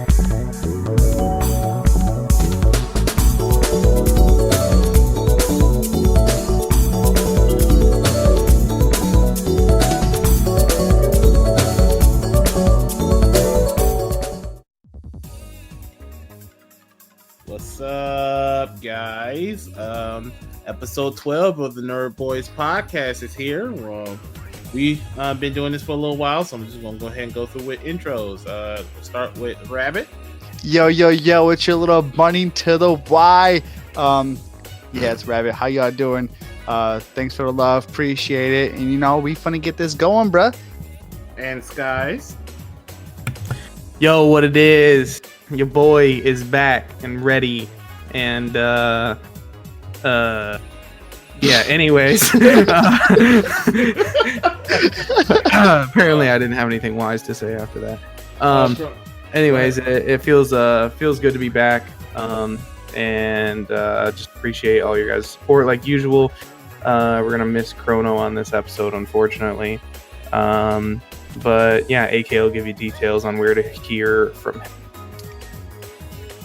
What's up, guys? Episode 12 of the NerdBoisPodcast is here. We've been doing this for a little while, so I'm just going to go ahead and go through with intros. We'll start with Rabbit. Yo, it's your little bunny to the Y. Yeah, it's Rabbit. How y'all doing? Thanks for the love. Appreciate it. And, we finna get this going, bruh. And Skies. Yo, what it is? Your boy is back and ready. And, anyways. Apparently I didn't have anything wise to say after that. Anyways, it feels good to be back. And just appreciate all your guys' support like usual. We're going to miss Crono on this episode, unfortunately. But yeah, AK will give you details on where to hear from him.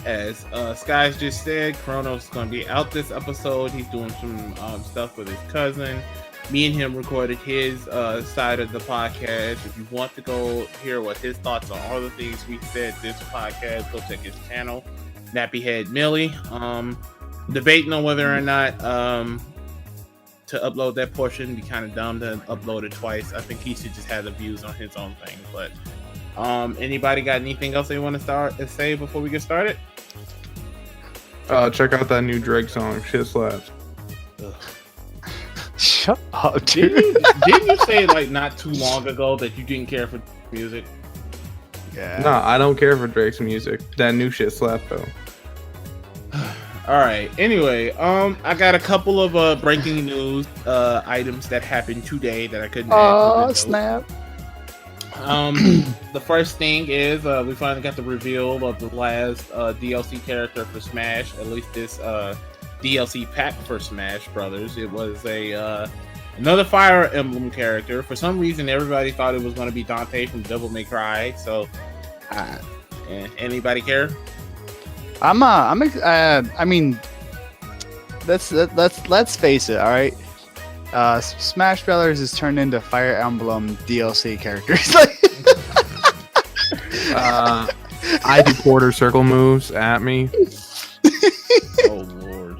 As Skies just said, Crono's going to be out this episode. He's doing some stuff with his cousin. Me and him recorded his side of the podcast. If you want to go hear what his thoughts on all the things we said this podcast, go check his channel, Nappyhead Millie. Debating on whether or not to upload that portion. Be kind of dumb to upload it twice. I think he should just have the views on his own thing. But anybody got anything else they want to say before we get started? Check out that new Drake song, Shit Slaps. Shut up, dude. Didn't you say like not too long ago that you didn't care for music? Yeah. No, I don't care for Drake's music. That new shit slap though. All right. Anyway, I got a couple of breaking news items that happened today that I couldn't. Oh snap! The first thing is we finally got the reveal of the last DLC character for Smash. At least this DLC pack for Smash Brothers. It was another Fire Emblem character. For some reason, everybody thought it was going to be Dante from Devil May Cry. So, anybody care? I mean, let's face it. All right. Smash Brothers is turned into Fire Emblem DLC characters. I do quarter circle moves at me. Oh Lord.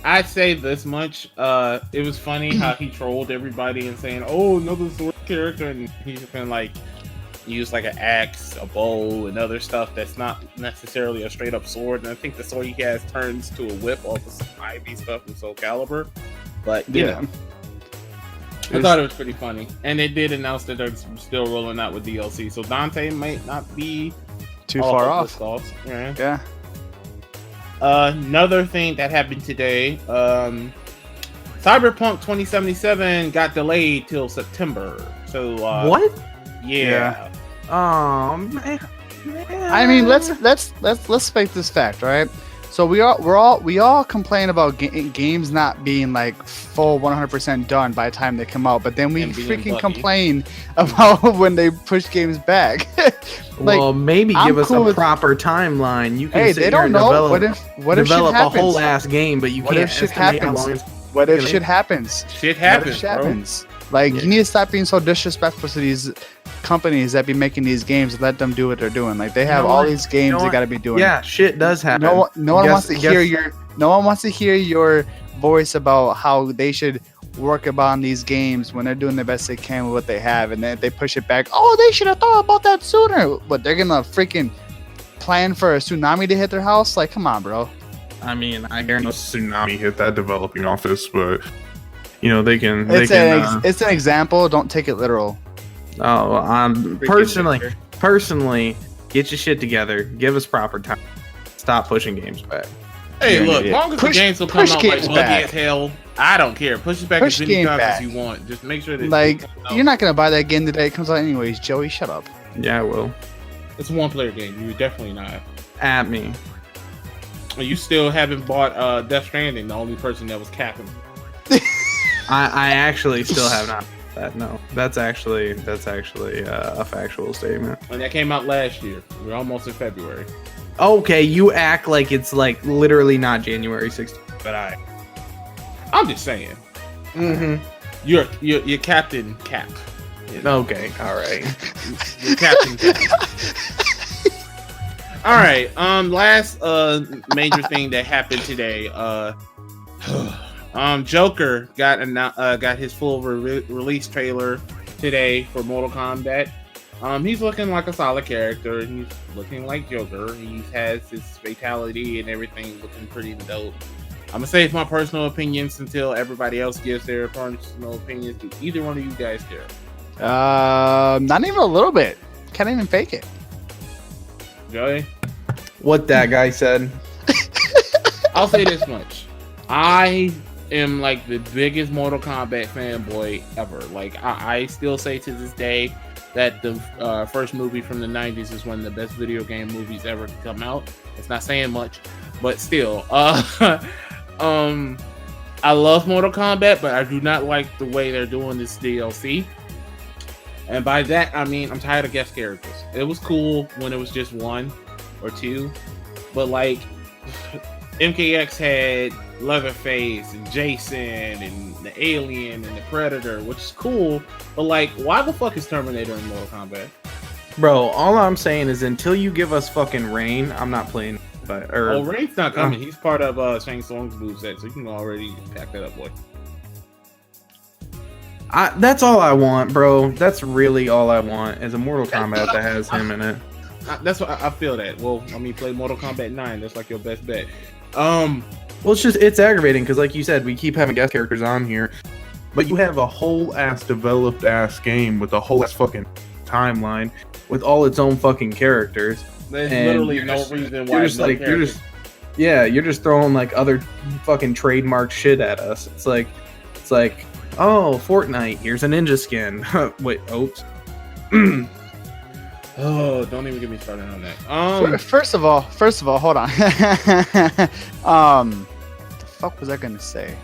I'd say this much. It was funny how he trolled everybody and saying, "Oh, another sword character," and he's been like use like an axe, a bow, and other stuff that's not necessarily a straight up sword. And I think the sword he has turns to a whip off of some Ivy stuff from Soul Calibur. But you know, I thought it was pretty funny. And they did announce that they're still rolling out with DLC, so Dante might not be too far off. Yeah. Another thing that happened today, Cyberpunk 2077 got delayed till September. So what? Yeah. Oh man. I mean, let's face this fact, right? So we all complain about games not being like full 100% done by the time they come out, but then we freaking complain about when they push games back. Well, maybe give us a proper timeline. You can hey, they don't know. What if develop shit a whole ass game, but you can't estimate how long. What if shit happens? Shit happens. Like, you need to stop being so disrespectful to these companies that be making these games and let them do what they're doing. Like, they have all these games they got to be doing. Yeah, shit does happen. No one wants to hear your voice about how they should work upon these games when they're doing the best they can with what they have, and then they push it back. Oh, they should have thought about that sooner. But they're gonna freaking plan for a tsunami to hit their house? Like, come on, bro. I mean, I guarantee no tsunami hit that developing office, but they can. It's an example. Don't take it literal. Oh, personally, get your shit together. Give us proper time. Stop pushing games back. Hey, look, as long as the games will come out like buggy as hell, I don't care. Push it back as many times as you want. Just make sure that you're not gonna buy that game the day it comes out anyways. Joey, shut up. Yeah, I will. It's a one-player game. You're definitely not. At me. You still haven't bought Death Stranding. The only person that was capping. I actually still have not. that. No, that's actually a factual statement. And that came out last year. We're almost in February. Okay, you act like it's like literally not January 16th, but I'm just saying. Mm-hmm. You're Captain Cap. You know? Okay, all right. You're Captain Cap. All right. Last major thing that happened today. Joker got his full release trailer today for Mortal Kombat. He's looking like a solid character. He's looking like Joker. He has his fatality and everything looking pretty dope. I'm gonna save my personal opinions until everybody else gives their personal opinions. Do either one of you guys care? Not even a little bit. Can't even fake it. Joey? What that guy said. I'll say this much. I am like the biggest Mortal Kombat fanboy ever. Like I still say to this day that the first movie from the 90s is one of the best video game movies ever to come out. It's not saying much, but still. I love Mortal Kombat, but I do not like the way they're doing this DLC. And by that, I mean, I'm tired of guest characters. It was cool when it was just one or two, but like MKX had Leatherface and Jason and the Alien and the Predator, which is cool, but like, why the fuck is Terminator in Mortal Kombat? Bro, all I'm saying is until you give us fucking Rain, I'm not playing. Rain's not coming. He's part of Shang Tsung's moveset, so you can already pack that up, boy. That's all I want, bro. That's really all I want is a Mortal Kombat that has him in it. That's what I feel that. Well, I mean, play Mortal Kombat 9. That's like your best bet. Well, it's aggravating because, like you said, we keep having guest characters on here, but you have a whole ass developed ass game with a whole ass fucking timeline with all its own fucking characters. There's literally no reason why. You're just throwing like other fucking trademark shit at us. It's like, oh, Fortnite, here's a ninja skin. Wait, oops. Oh, don't even get me started on that. First of all, hold on. The fuck was I gonna say?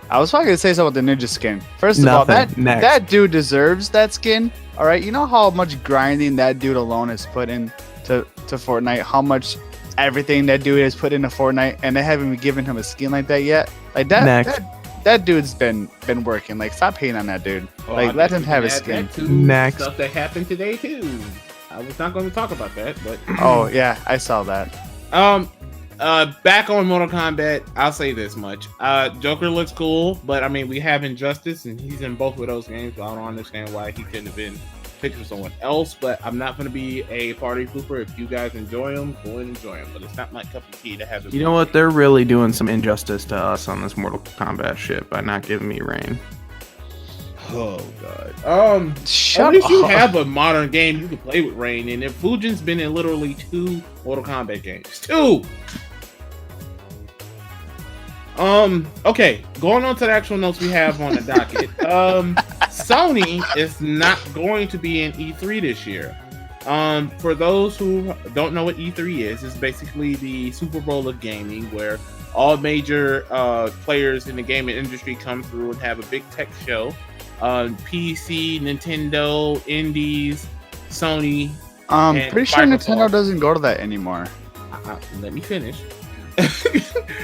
I was probably gonna say something about the ninja skin. First of all, that dude deserves that skin. All right, you know how much grinding that dude alone has put in to Fortnite. How much everything that dude has put into Fortnite, and they haven't even given him a skin like that yet. Like that dude's been working. Like, stop hating on that dude. Like, let him have his skin. Next stuff that happened today too. I was not going to talk about that, but oh yeah, I saw that. Back on Mortal Kombat, I'll say this much. Joker looks cool, but I mean, we have Injustice, and he's in both of those games. So I don't understand why he couldn't have been picked for someone else. But I'm not going to be a party pooper. If you guys enjoy them, go and enjoy them. But it's not my cup of tea to have this. You know what? They're really doing some injustice to us on this Mortal Kombat shit by not giving me Rain. Oh god. At least you have a modern game you can play with Rain, and if Fujin's been in literally 2 Mortal Kombat games. 2. Okay, going on to the actual notes we have on the docket. Sony is not going to be in E3 this year. For those who don't know what E3 is, it's basically the Super Bowl of gaming, where all major players in the gaming industry come through and have a big tech show. PC, Nintendo, Indies, Sony. Pretty sure Nintendo doesn't go to that anymore. Let me finish.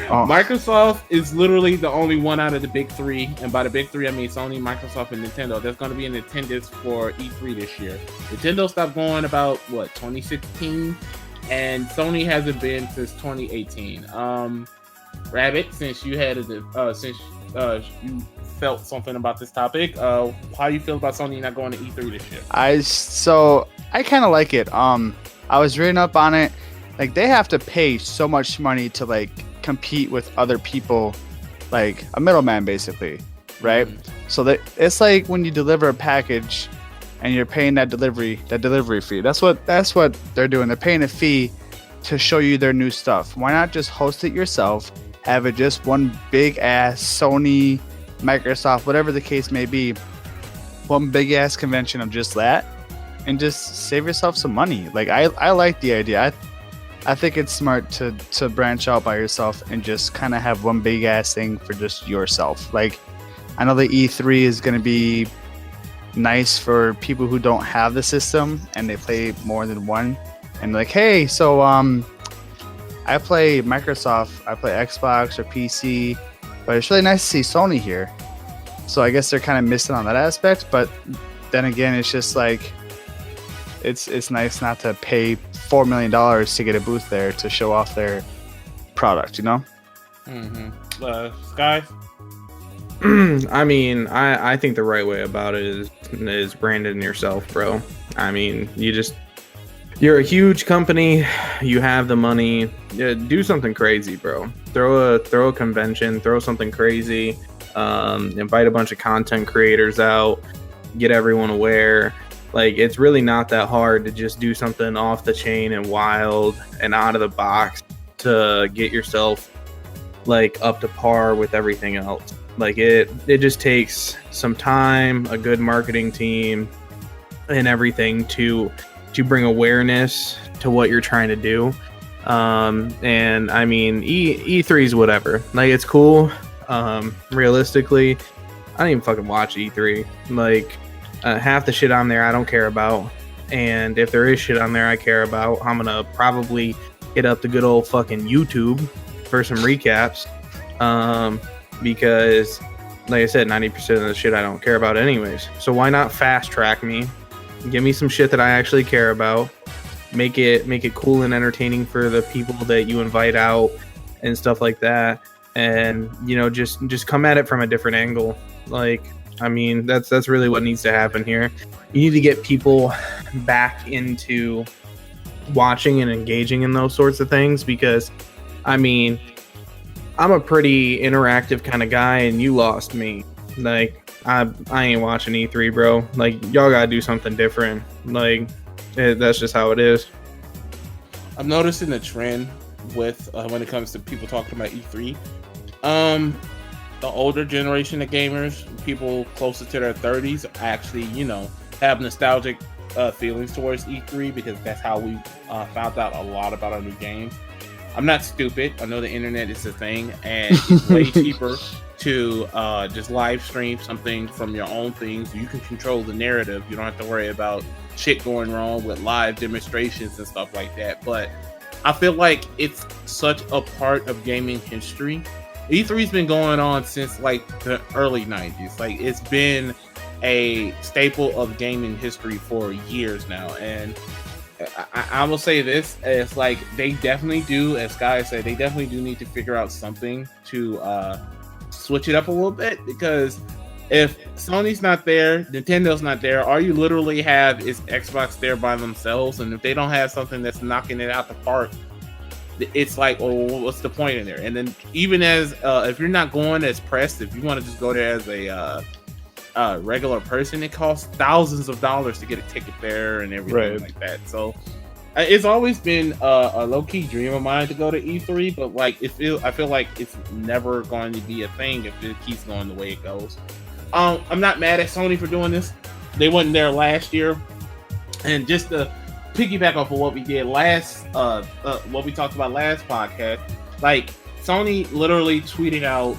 Microsoft is literally the only one out of the big 3, and by the big 3 I mean Sony, Microsoft, and Nintendo. That's going to be in attendance for E3 this year. Nintendo stopped going about 2016, and Sony hasn't been since 2018. Rabbit, since you had you felt something about this topic, how you feel about Sony not going to E3 this year? I kind of like it. I was reading up on it. Like, they have to pay so much money to like compete with other people, like a middleman basically, right? So that it's like when you deliver a package and you're paying that delivery fee. That's what they're doing. They're paying a fee to show you their new stuff. Why not just host it yourself? Have it just one big ass Sony, Microsoft, whatever the case may be, one big ass convention of just that, and just save yourself some money. Like, I like the idea. I think it's smart to branch out by yourself and just kind of have one big ass thing for just yourself. Like, I know the E3 is going to be nice for people who don't have the system and they play more than one. And like, hey, so I play Microsoft, I play Xbox or PC, but it's really nice to see Sony here. So I guess they're kind of missing on that aspect. But then again, it's just like it's nice not to pay $4 million to get a booth there to show off their product, you know? Sky? I mean, I think the right way about it is branding yourself, bro. I mean, you're a huge company, you have the money, do something crazy, bro. Throw a convention, throw something crazy, invite a bunch of content creators out, get everyone aware. Like, it's really not that hard to just do something off the chain and wild and out of the box to get yourself like up to par with everything else. Like, it just takes some time, a good marketing team, and everything to bring awareness to what you're trying to do. And I mean, E3 is whatever. Like, it's cool. Realistically, I don't even fucking watch E3. Like, half the shit on there I don't care about, and if there is shit on there I care about, I'm gonna probably hit up the good old fucking YouTube for some recaps. Because, like I said, 90% of the shit I don't care about anyways. So why not fast track me? Give me some shit that I actually care about. Make it cool and entertaining for the people that you invite out and stuff like that. And, you know, just come at it from a different angle. Like, I mean, that's really what needs to happen here. You need to get people back into watching and engaging in those sorts of things, because, I mean, I'm a pretty interactive kind of guy, and you lost me. Like, I ain't watching E3, bro. Like, y'all gotta do something different. Like, that's just how it is. I'm noticing a trend with when it comes to people talking about E3. The older generation of gamers, people closer to their 30s, actually, you know, have nostalgic feelings towards E3, because that's how we found out a lot about our new games. I'm not stupid. I know the internet is a thing, and it's way cheaper to just live stream something from your own things. You can control the narrative. You don't have to worry about shit going wrong with live demonstrations and stuff like that. But I feel like it's such a part of gaming history. E3's been going on since like the early 90s. Like, it's been a staple of gaming history for years now. And I will say this, it's like they definitely do, as Sky said, they definitely do need to figure out something to switch it up a little bit, because if Sony's not there, Nintendo's not there, all you literally have is Xbox there by themselves. And if they don't have something that's knocking it out the park, it's like, oh, what's the point in there? And then even as if you're not going as pressed, if you want to just go there as a regular person, it costs thousands of dollars to get a ticket there and everything like that. So it's always been a low-key dream of mine to go to E3, but like I feel like it's never going to be a thing if it keeps going the way it goes. I'm not mad at Sony for doing this. They wasn't there last year, and just to piggyback off of what we did last, what we talked about last podcast, like Sony literally tweeted out.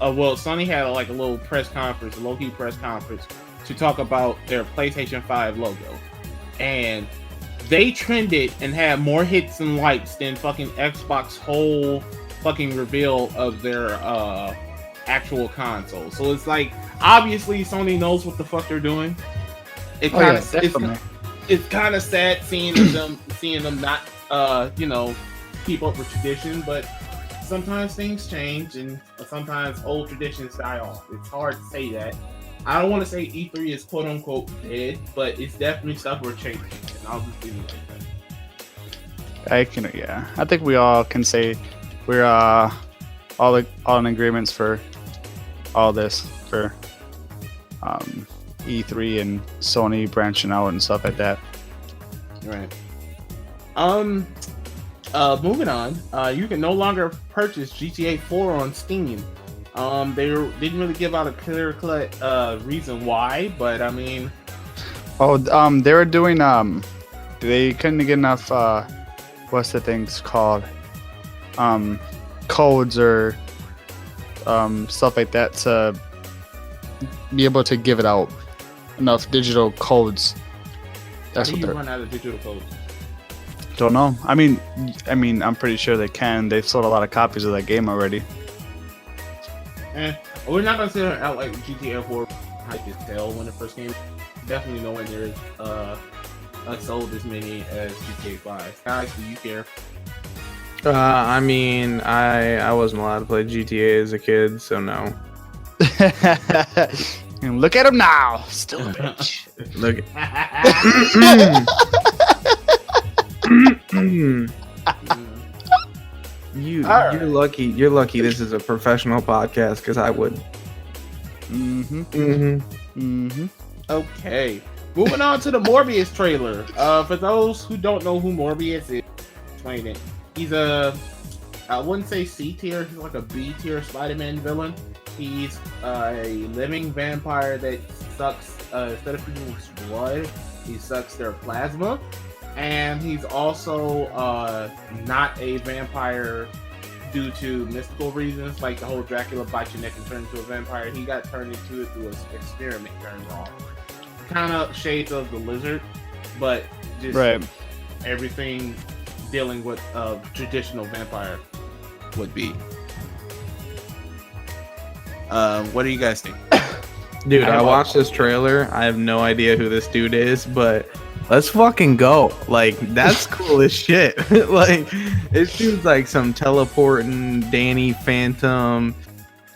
Sony had like a little press conference, a low-key press conference, to talk about their PlayStation 5 logo. And they trended and had more hits and likes than fucking Xbox whole fucking reveal of their actual console. So it's like, obviously Sony knows what the fuck they're doing. It's kind of sad seeing them not keep up with tradition, but sometimes things change, and sometimes old traditions die off. It's hard to say that. I don't want to say E3 is quote unquote dead, but it's definitely stuff we're changing, and I'll just leave it like that. I think we all can say we're all in agreements for all this, for E3 and Sony branching out and stuff like that. Right. Moving on, you can no longer purchase GTA 4 on Steam. They didn't really give out a clear-cut reason why, but I mean... they were doing, they couldn't get enough, what's the things called? Codes or stuff like that to be able to give it out. enough digital codes. That's How what do you they're. run out of digital codes? Don't know. I mean, I'm pretty sure they can. They've sold a lot of copies of that game already. We're not gonna say out like GTA 4 hype its tail when it first came. Definitely nowhere near sold as many as GTA 5. Guys, do you care? I mean, I wasn't allowed to play GTA as a kid, so no. And look at him now, still a bitch. Look. You're lucky. You're lucky. This is a professional podcast because I would. Okay, moving on to the Morbius trailer. For those who don't know who Morbius is, explain it. He's I wouldn't say C tier. He's like a B tier Spider-Man villain. He's a living vampire that sucks instead of people's blood, he sucks their plasma. And he's also not a vampire due to mystical reasons, like the whole Dracula bite your neck and turn into a vampire. He got turned into it through an experiment turned wrong. Kind of shades of the lizard, but just everything dealing with a traditional vampire would be. What do you guys think? Dude, I watched this trailer. I have no idea who this dude is, but let's fucking go. Like, that's cool as shit. Like, it seems like some teleporting Danny Phantom,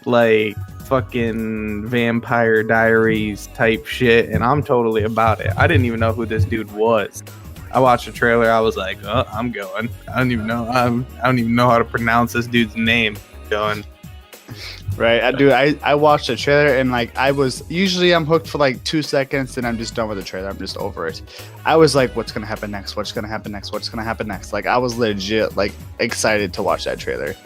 like, fucking Vampire Diaries type shit, and I'm totally about it. I didn't even know who this dude was. I watched the trailer. I was like, oh, I'm going. I don't even know how to pronounce this dude's name. Going. Right, I watched the trailer and like I'm hooked for like 2 seconds and I'm just done with the trailer. I'm just over it. I was like, what's gonna happen next? What's gonna happen next? What's gonna happen next? Like I was legit like excited to watch that trailer,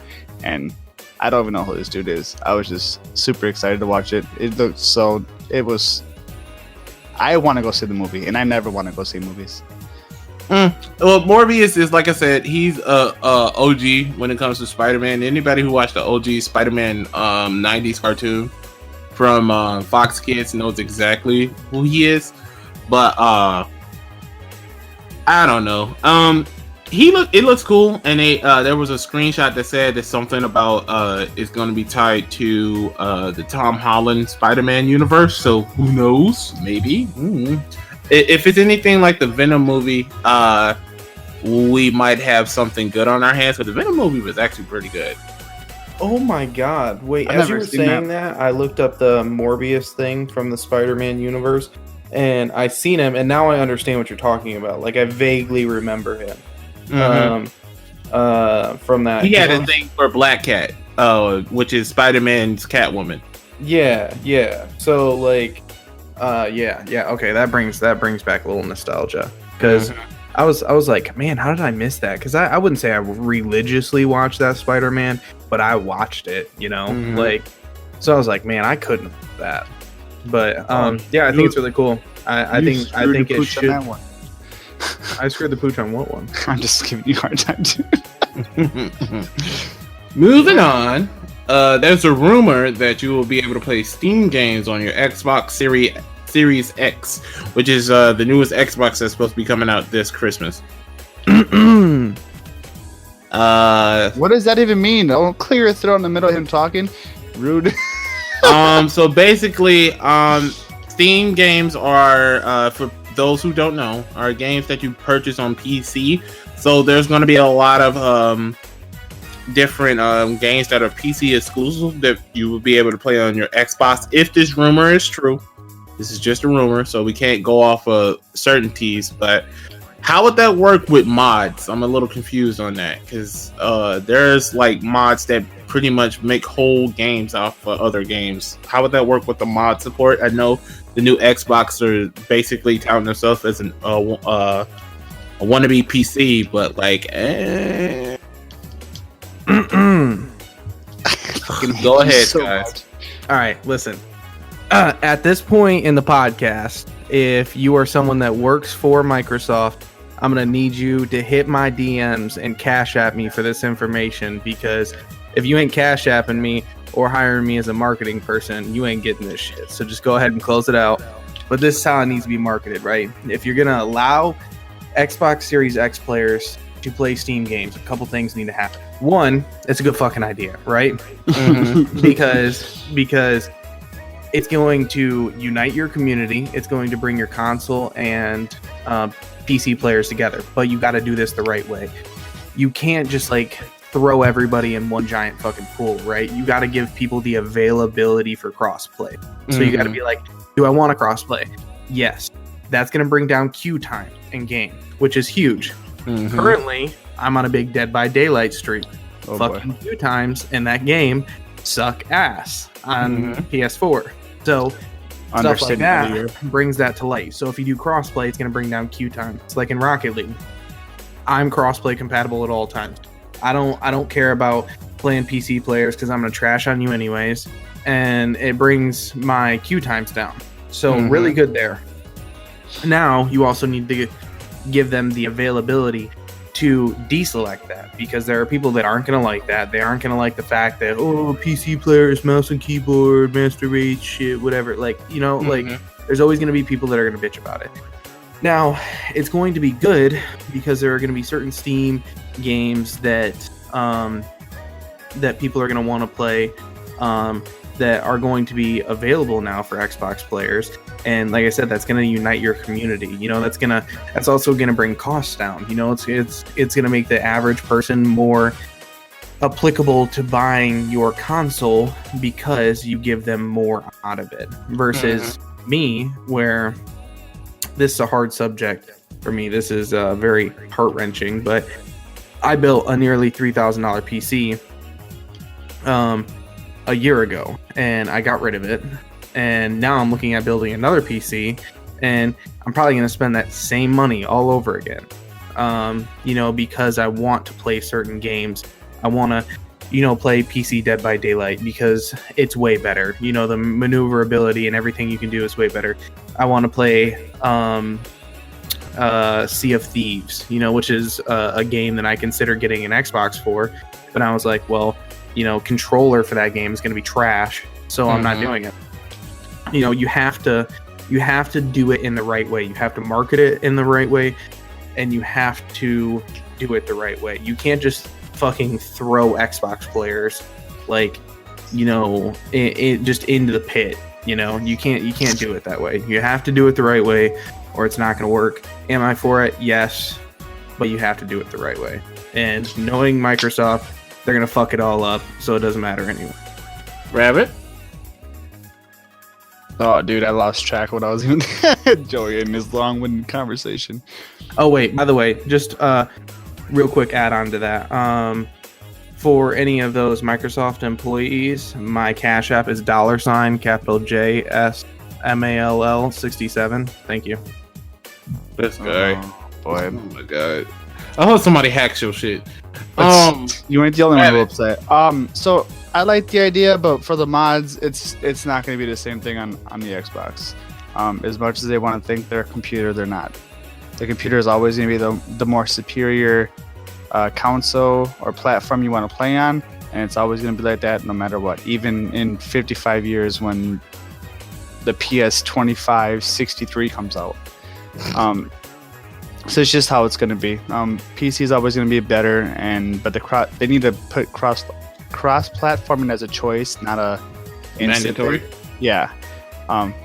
and I don't even know who this dude is. I was just super excited to watch it. It looked so. It was. I want to go see the movie, and I never want to go see movies. Well, Morbius is, like I said, he's OG when it comes to Spider-Man. Anybody who watched the OG Spider-Man 90s cartoon from Fox Kids knows exactly who he is. But I don't know. It looks cool, and there was a screenshot that said that something about it's going to be tied to the Tom Holland Spider-Man universe. So who knows? Maybe. If it's anything like the Venom movie, we might have something good on our hands. But the Venom movie was actually pretty good. Oh my god! Wait, I've as you never were seen saying that, I looked up the Morbius thing from the Spider-Man universe, and I seen him, and now I understand what you're talking about. Like I vaguely remember him from that. He had a thing for Black Cat, which is Spider-Man's Catwoman. Yeah. So like. Yeah. Okay, that brings back a little nostalgia because I was like, man, how did I miss that? Because I wouldn't say I religiously watched that Spider-Man, but I watched it, like. So I was like, man, I couldn't have that. But yeah, I think it's really cool. I think it should. I screwed the pooch on what one? I'm just giving you a hard time, dude. Moving on. There's a rumor that you will be able to play Steam games on your Xbox Series X, which is the newest Xbox that's supposed to be coming out this Christmas. What does that even mean? Don't clear your throat in the middle of him talking. Rude. So basically, Steam games are, for those who don't know, are games that you purchase on PC. So there's going to be a lot of different games that are PC exclusive that you will be able to play on your Xbox. If this rumor is true, this is just a rumor, so we can't go off of certainties. But how would that work with mods? I'm a little confused on that because there's like mods that pretty much make whole games off of other games. How would that work with the mod support? I know the new Xbox are basically touting themselves as a wannabe PC, but like, go ahead, so guys. Much. All right, listen. At this point in the podcast, if you are someone that works for Microsoft, I'm going to need you to hit my DMs and cash at me for this information, because if you ain't cash apping me or hiring me as a marketing person, you ain't getting this shit. So just go ahead and close it out. but this is how it needs to be marketed, right? If you're gonna allow Xbox Series X players to play Steam games, a couple things need to happen. One, it's a good fucking idea, right? Mhm. because it's going to unite your community. It's going to bring your console and PC players together. But you got to do this the right way. You can't just like throw everybody in one giant fucking pool, right? You got to give people the availability for crossplay. So you got to be like, do I want to crossplay? Yes. That's going to bring down queue time in game, which is huge. Currently, I'm on a big Dead by Daylight streak. Fucking queue times in that game suck ass on PS4. So stuff like that brings that to light. So if you do crossplay, it's going to bring down queue time. It's like in Rocket League. I'm crossplay compatible at all times. I don't care about playing PC players because I'm going to trash on you anyways. And it brings my queue times down. So really good there. Now you also need to give them the availability to deselect that, because there are people that aren't going to like that. They aren't going to like the fact that, oh, PC players, mouse and keyboard, master race, shit, whatever. Like, you know, like there's always going to be people that are going to bitch about it. Now, it's going to be good because there are going to be certain Steam games that that people are going to want to play that are going to be available now for Xbox players. And like I said, that's going to unite your community. You know, that's also going to bring costs down. You know, it's going to make the average person more applicable to buying your console because you give them more out of it versus me, where this is a hard subject for me. This is very heart-wrenching, but I built a nearly $3,000 PC a year ago, and I got rid of it. And now I'm looking at building another PC, and I'm probably going to spend that same money all over again. You know, because I want to play certain games. I want to, you know, play PC Dead by Daylight because it's way better. You know, the maneuverability and everything you can do is way better. I want to play Sea of Thieves, you know, which is a game that I consider getting an Xbox for. But I was like, well, you know, controller for that game is going to be trash, so I'm not doing it. You know, you have to do it in the right way. You have to market it in the right way, and you have to do it the right way. You can't just fucking throw Xbox players, like, you know, just into the pit. You know, you can't do it that way. You have to do it the right way, or it's not going to work. Am I for it? Yes, but you have to do it the right way. And knowing Microsoft, they're going to fuck it all up, so it doesn't matter anyway. Rabbit? Oh, dude, I lost track of what I was even enjoying in this long-winded conversation. Oh, wait, by the way, just real quick add-on to that. For any of those Microsoft employees, my Cash App is $JSMALL 67. Thank you. This guy. Oh, boy. Oh my god. I hope somebody hacks your shit. You ain't the only one who upset. So I like the idea, but for the mods, it's not going to be the same thing on the Xbox. As much as they want to think they're a computer, they're not. The computer is always going to be the more superior console or platform you want to play on, and it's always going to be like that no matter what. Even in 55 years when the PS25-63 comes out. So it's just how it's going to be. PC is always going to be better, but they need to put cross-platforming as a choice, not a mandatory. Yeah,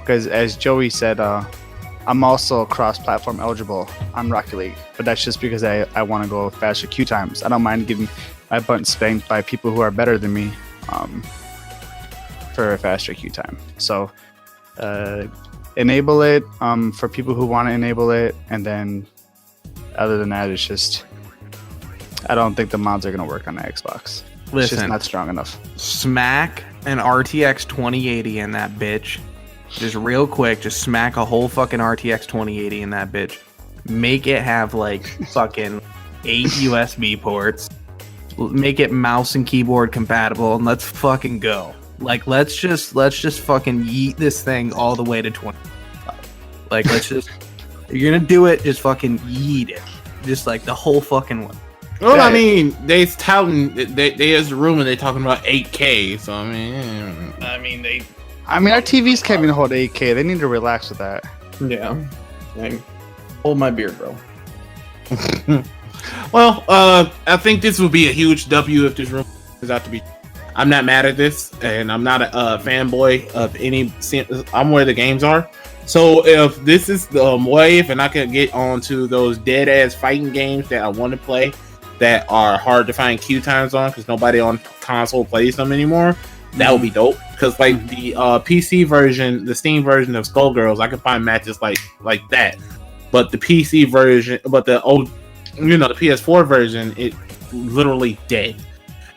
because as Joey said, I'm also cross-platform eligible on Rocket League, but that's just because I want to go faster queue times. I don't mind getting my butt spanked by people who are better than me for a faster queue time. So enable it for people who want to enable it, and then other than that, it's just I don't think the mods are going to work on the Xbox. Listen, it's just not strong enough. Smack an RTX 2080 in that bitch. Just real quick, just smack a whole fucking RTX 2080 in that bitch. Make it have like fucking 8 USB ports. Make it mouse and keyboard compatible, and let's fucking go. Like let's just fucking yeet this thing all the way to 25. Like let's just if you're gonna do it, just fucking yeet it. Just like the whole fucking way. Well, I mean, there's a rumor they're talking about 8K. So I mean, they I mean, our TVs can't even hold 8K. They need to relax with that. Yeah. Like, hold my beer, bro. Well, I think this will be a huge W if this room turns out to be. I'm not mad at this, and I'm not a fanboy of any. I'm where the games are. So if this is the wave, and I can get onto those dead ass fighting games that I want to play, that are hard to find queue times on because nobody on console plays them anymore, that would be dope. Because like the PC version, the Steam version of Skullgirls, I can find matches like that. But the PC version, but the old, the PS4 version, it literally dead.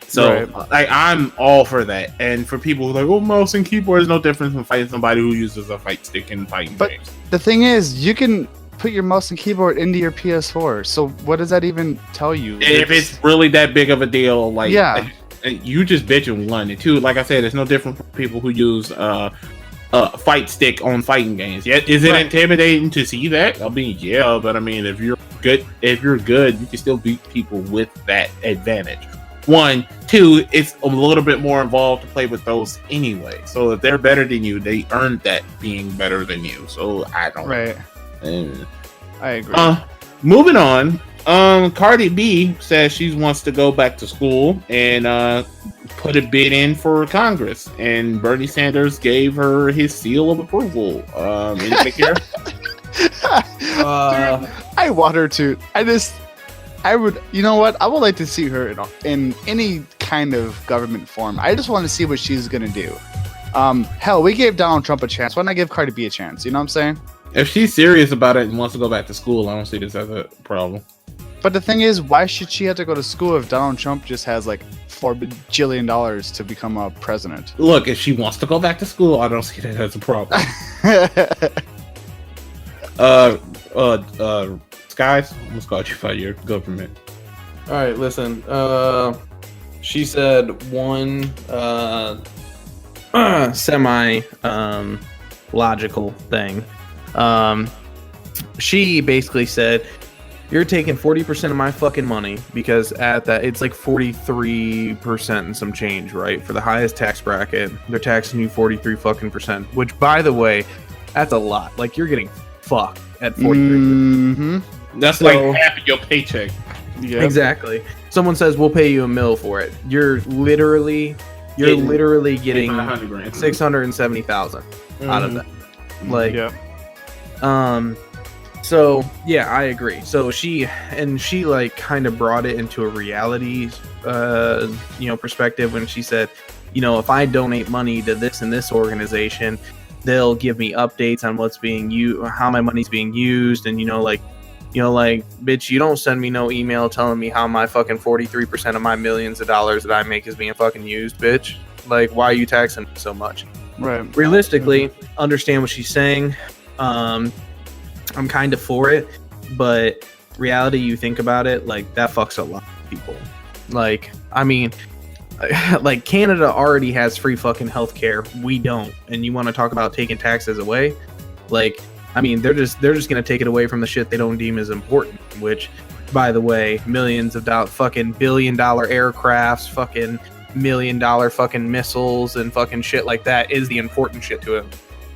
So I'm all for that. And for people who are like, oh, mouse and keyboard is no different from fighting somebody who uses a fight stick in fighting games. The thing is, you can put your mouse and keyboard into your PS4. So what does that even tell you? If it's really that big of a deal, like, yeah. You just bitching one and two. Like I said, it's no different from people who use fight stick on fighting games. Yeah, is it intimidating to see that? I mean, yeah, but I mean, if you're good, you can still beat people with that advantage. 1, 2, it's a little bit more involved to play with those anyway. So if they're better than you, they earned that being better than you. So I don't. Right. I agree. Moving on. Cardi B says she wants to go back to school and put a bid in for Congress, and Bernie Sanders gave her his seal of approval. Anything here? Dude, I want her to. I would. You know what? I would like to see her in any kind of government form. I just want to see what she's gonna do. Hell, we gave Donald Trump a chance. Why not give Cardi B a chance? You know what I'm saying? If she's serious about it and wants to go back to school, I don't see this as a problem. But the thing is, why should she have to go to school if Donald Trump just has like $4 bajillion to become a president? Look, if she wants to go back to school, I don't see that as a problem. Skies, I'm gonna call you by your government. All right, listen. She said one semi logical thing. She basically said, you're taking 40% of my fucking money, because at that it's like 43% and some change, right? For the highest tax bracket, they're taxing you 43 fucking percent, which, by the way, that's a lot. Like, you're getting fucked at 43%. Mm-hmm. That's like half of your paycheck. Yep. Exactly. Someone says we'll pay you $1 million for it. You're literally getting $670,000 out of that. Like, so yeah, I agree. So she like kind of brought it into a reality, perspective when she said, if I donate money to this and this organization, they'll give me updates on what's being used, how my money's being used, and bitch, you don't send me no email telling me how my fucking 43% of my millions of dollars that I make is being fucking used, bitch. Like, why are you taxing me so much? Right. Realistically, understand what she's saying. I'm kind of for it, but reality, you think about it, like, that fucks a lot of people. Like, I mean, like, Canada already has free fucking healthcare. We don't. And you want to talk about taking taxes away? Like, I mean, they're just gonna take it away from the shit they don't deem as important. Which, by the way, millions of dollars, fucking $1 billion aircrafts, fucking $1 million fucking missiles, and fucking shit like that is the important shit to it.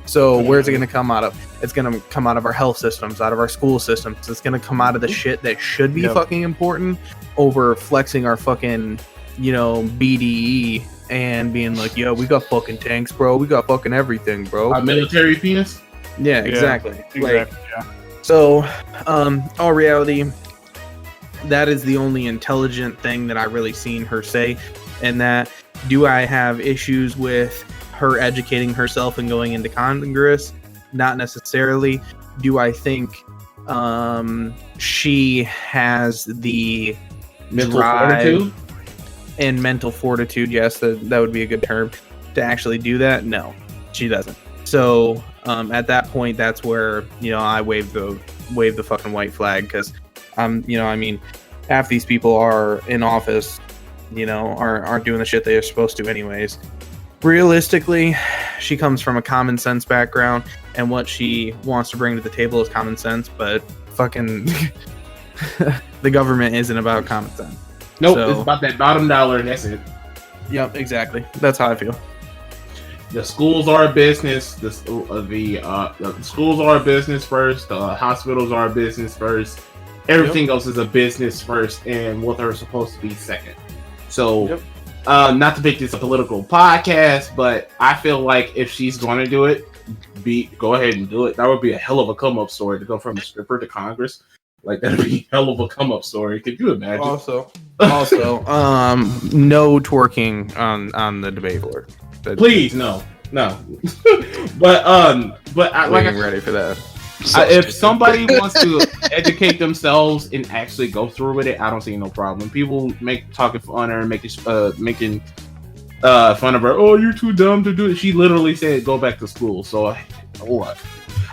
So where's it gonna come out of? It's gonna come out of our health systems, out of our school systems. It's gonna come out of the shit that should be fucking important over flexing our fucking, BDE and being like, yo, we got fucking tanks, bro. We got fucking everything, bro. A military penis? Yeah, exactly. Like, so, all reality, that is the only intelligent thing that I really seen her say. And that, do I have issues with her educating herself and going into Congress? Not necessarily. Do I think she has the mental fortitude? And mental fortitude? Yes, that would be a good term to actually do that. No, she doesn't. So at that point, that's where I wave the fucking white flag, because half these people are in office, aren't doing the shit they are supposed to anyways. Realistically, she comes from a common sense background, and what she wants to bring to the table is common sense, but fucking the government isn't about common sense. Nope, it's about that bottom dollar, and that's it. Yep, exactly. That's how I feel. the schools are a business. The schools are a business first. The hospitals are a business first. Everything else is a business first, and what they're supposed to be second. So, not to make this a political podcast, but I feel like if she's going to do it, go ahead and do it. That would be a hell of a come up story to go from a stripper to Congress. Like, that'd be a hell of a come up story. Could you imagine? Also, no twerking on the debate floor. Please, no. but like I'm ready for that. If somebody wants to educate themselves and actually go through with it, I don't see no problem. People talking fun or making fun of her. Oh, you're too dumb to do it. She literally said, "Go back to school." So what?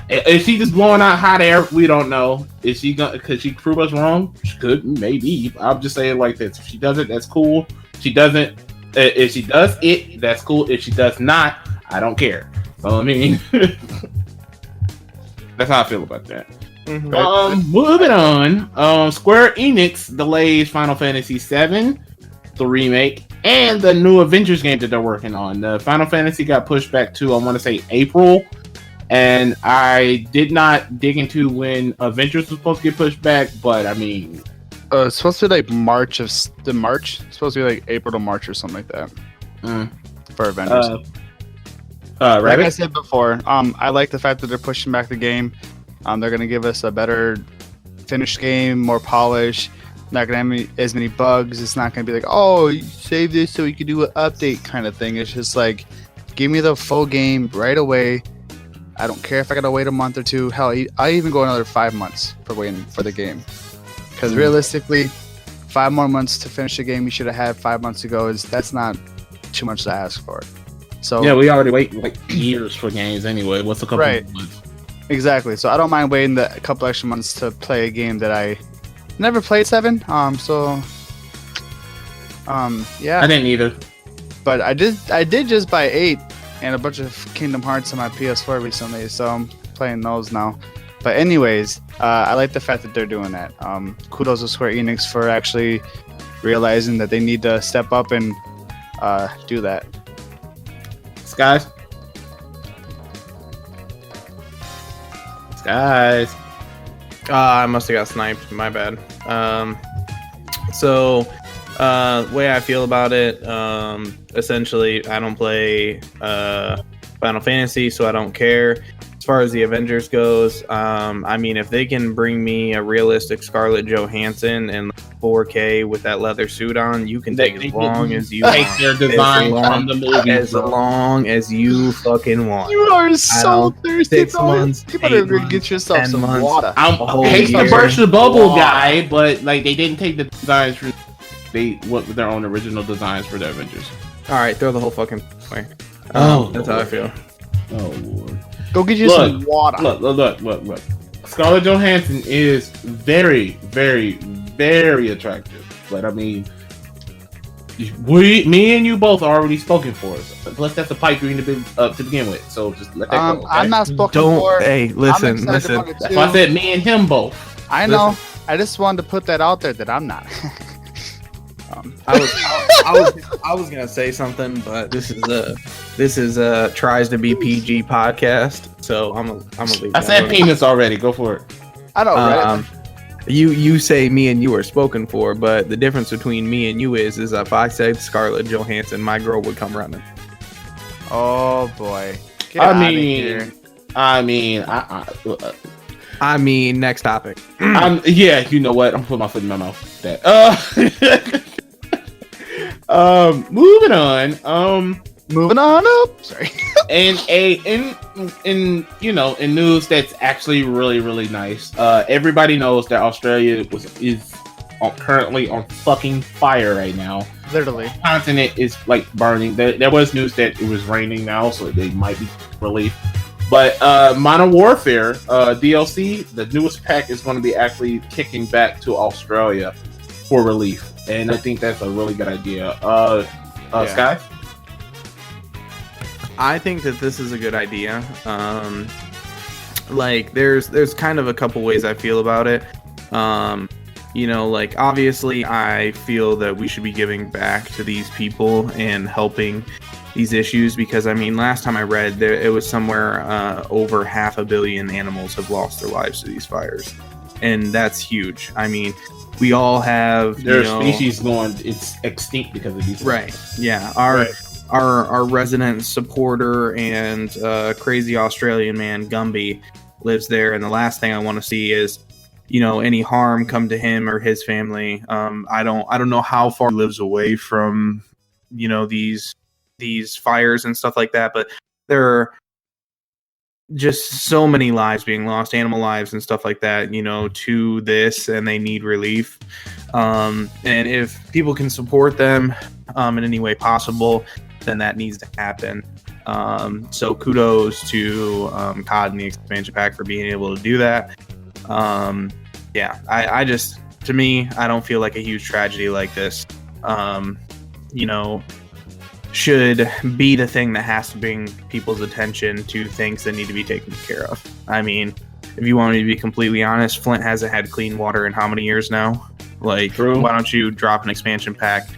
Is she just blowing out hot air? We don't know. Is she gonna? Could she prove us wrong? She could, maybe. I'm just saying like this. If she does it, that's cool. She doesn't. If she does it, that's cool. If she does not, I don't care. So I mean. That's how I feel about that. Mm-hmm. Moving on. Square Enix delays Final Fantasy VII, the remake, and the new Avengers game that they're working on. The Final Fantasy got pushed back to, I want to say, April. And I did not dig into when Avengers was supposed to get pushed back, but I mean... it's supposed to be like March. It's supposed to be like April to March or something like that. For Avengers. Like I said before, I like the fact that they're pushing back the game. They're going to give us a better finished game, more polish. Not going to have as many bugs. It's not going to be like, oh, you save this so you can do an update kind of thing. It's just like, give me the full game right away. I don't care if I got to wait a month or two. Hell, I even go another 5 months for waiting for the game. Because realistically, 5 more months to finish the game you should have had 5 months ago. That's not too much to ask for. So yeah, we already wait like years for games anyway. What's a couple of months? Exactly. So I don't mind waiting a couple extra months to play a game that I never played 7. Yeah. I didn't either. But I did just buy 8 and a bunch of Kingdom Hearts on my PS4 recently, so I'm playing those now. But anyways, I like the fact that they're doing that. Kudos to Square Enix for actually realizing that they need to step up and do that. Skies. I must have got sniped. My bad. So, way I feel about it, essentially, I don't play Final Fantasy, so I don't care. As far as the Avengers goes, I mean, if they can bring me a realistic Scarlett Johansson in 4K with that leather suit on, you can take as long as you take want. Their design from the movie. As long as you fucking want. You are so thirsty. 6 months. You better get yourself some months. water. I hate the burst the bubble guy, but like they didn't take the designs for their own original designs for the Avengers. All right, throw the whole fucking away. That's how I feel. Oh Lord. Go get you some water. Look. Scarlett Johansson is very, very, very attractive. But I mean, me and you both are already spoken for. Plus, that's a pipe dream to begin with. So just let that go. Okay? I'm not spoken for. Hey, listen. That's why I said me and him both. I know. Listen. I just wanted to put that out there that I'm not. I was gonna say something, but this is a tries to be PG podcast, so I'm gonna leave. I said penis already. Go for it. I know, right? You say me and you are spoken for, but the difference between me and you is if I said Scarlett Johansson, my girl would come running. Oh boy. I mean, next topic. Yeah, you know what? I'm putting my foot in my mouth. Moving on up. Sorry. in news that's actually really, really nice. Everybody knows that Australia is currently on fucking fire right now. Literally, the continent is like burning. There was news that it was raining now, so they might be relief. But Modern Warfare DLC, the newest pack, is going to be actually kicking back to Australia for relief, and I think that's a really good idea. Sky? I think that this is a good idea. Like, there's kind of a couple ways I feel about it. Like, obviously, I feel that we should be giving back to these people and helping these issues, because I mean, last time I read, it was somewhere over 500 million animals have lost their lives to these fires, and that's huge. I mean, we all have species going extinct because of these. Right. Yeah. Our resident supporter and crazy Australian man Gumby lives there, and the last thing I want to see is any harm come to him or his family. I don't know how far he lives away from these fires and stuff like that, but there are just so many lives being lost, animal lives and stuff like that, to this, and they need relief. And if people can support them in any way possible, then that needs to happen. So kudos to COD and the expansion pack for being able to do that. I just, to me, I don't feel like a huge tragedy like this should be the thing that has to bring people's attention to things that need to be taken care of. I mean, if you want me to be completely honest, Flint hasn't had clean water in how many years now? True. Why don't you drop an expansion pack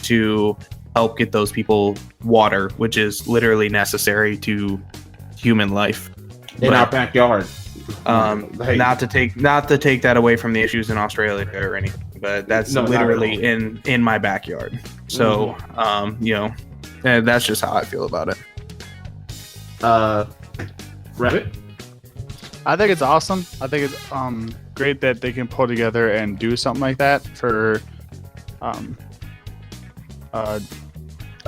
to help get those people water, which is literally necessary to human life in our backyard. Not to take that away from the issues in Australia or anything, but that's literally in my backyard. So, that's just how I feel about it. Rabbit? I think it's awesome. I think it's great that they can pull together and do something like that for a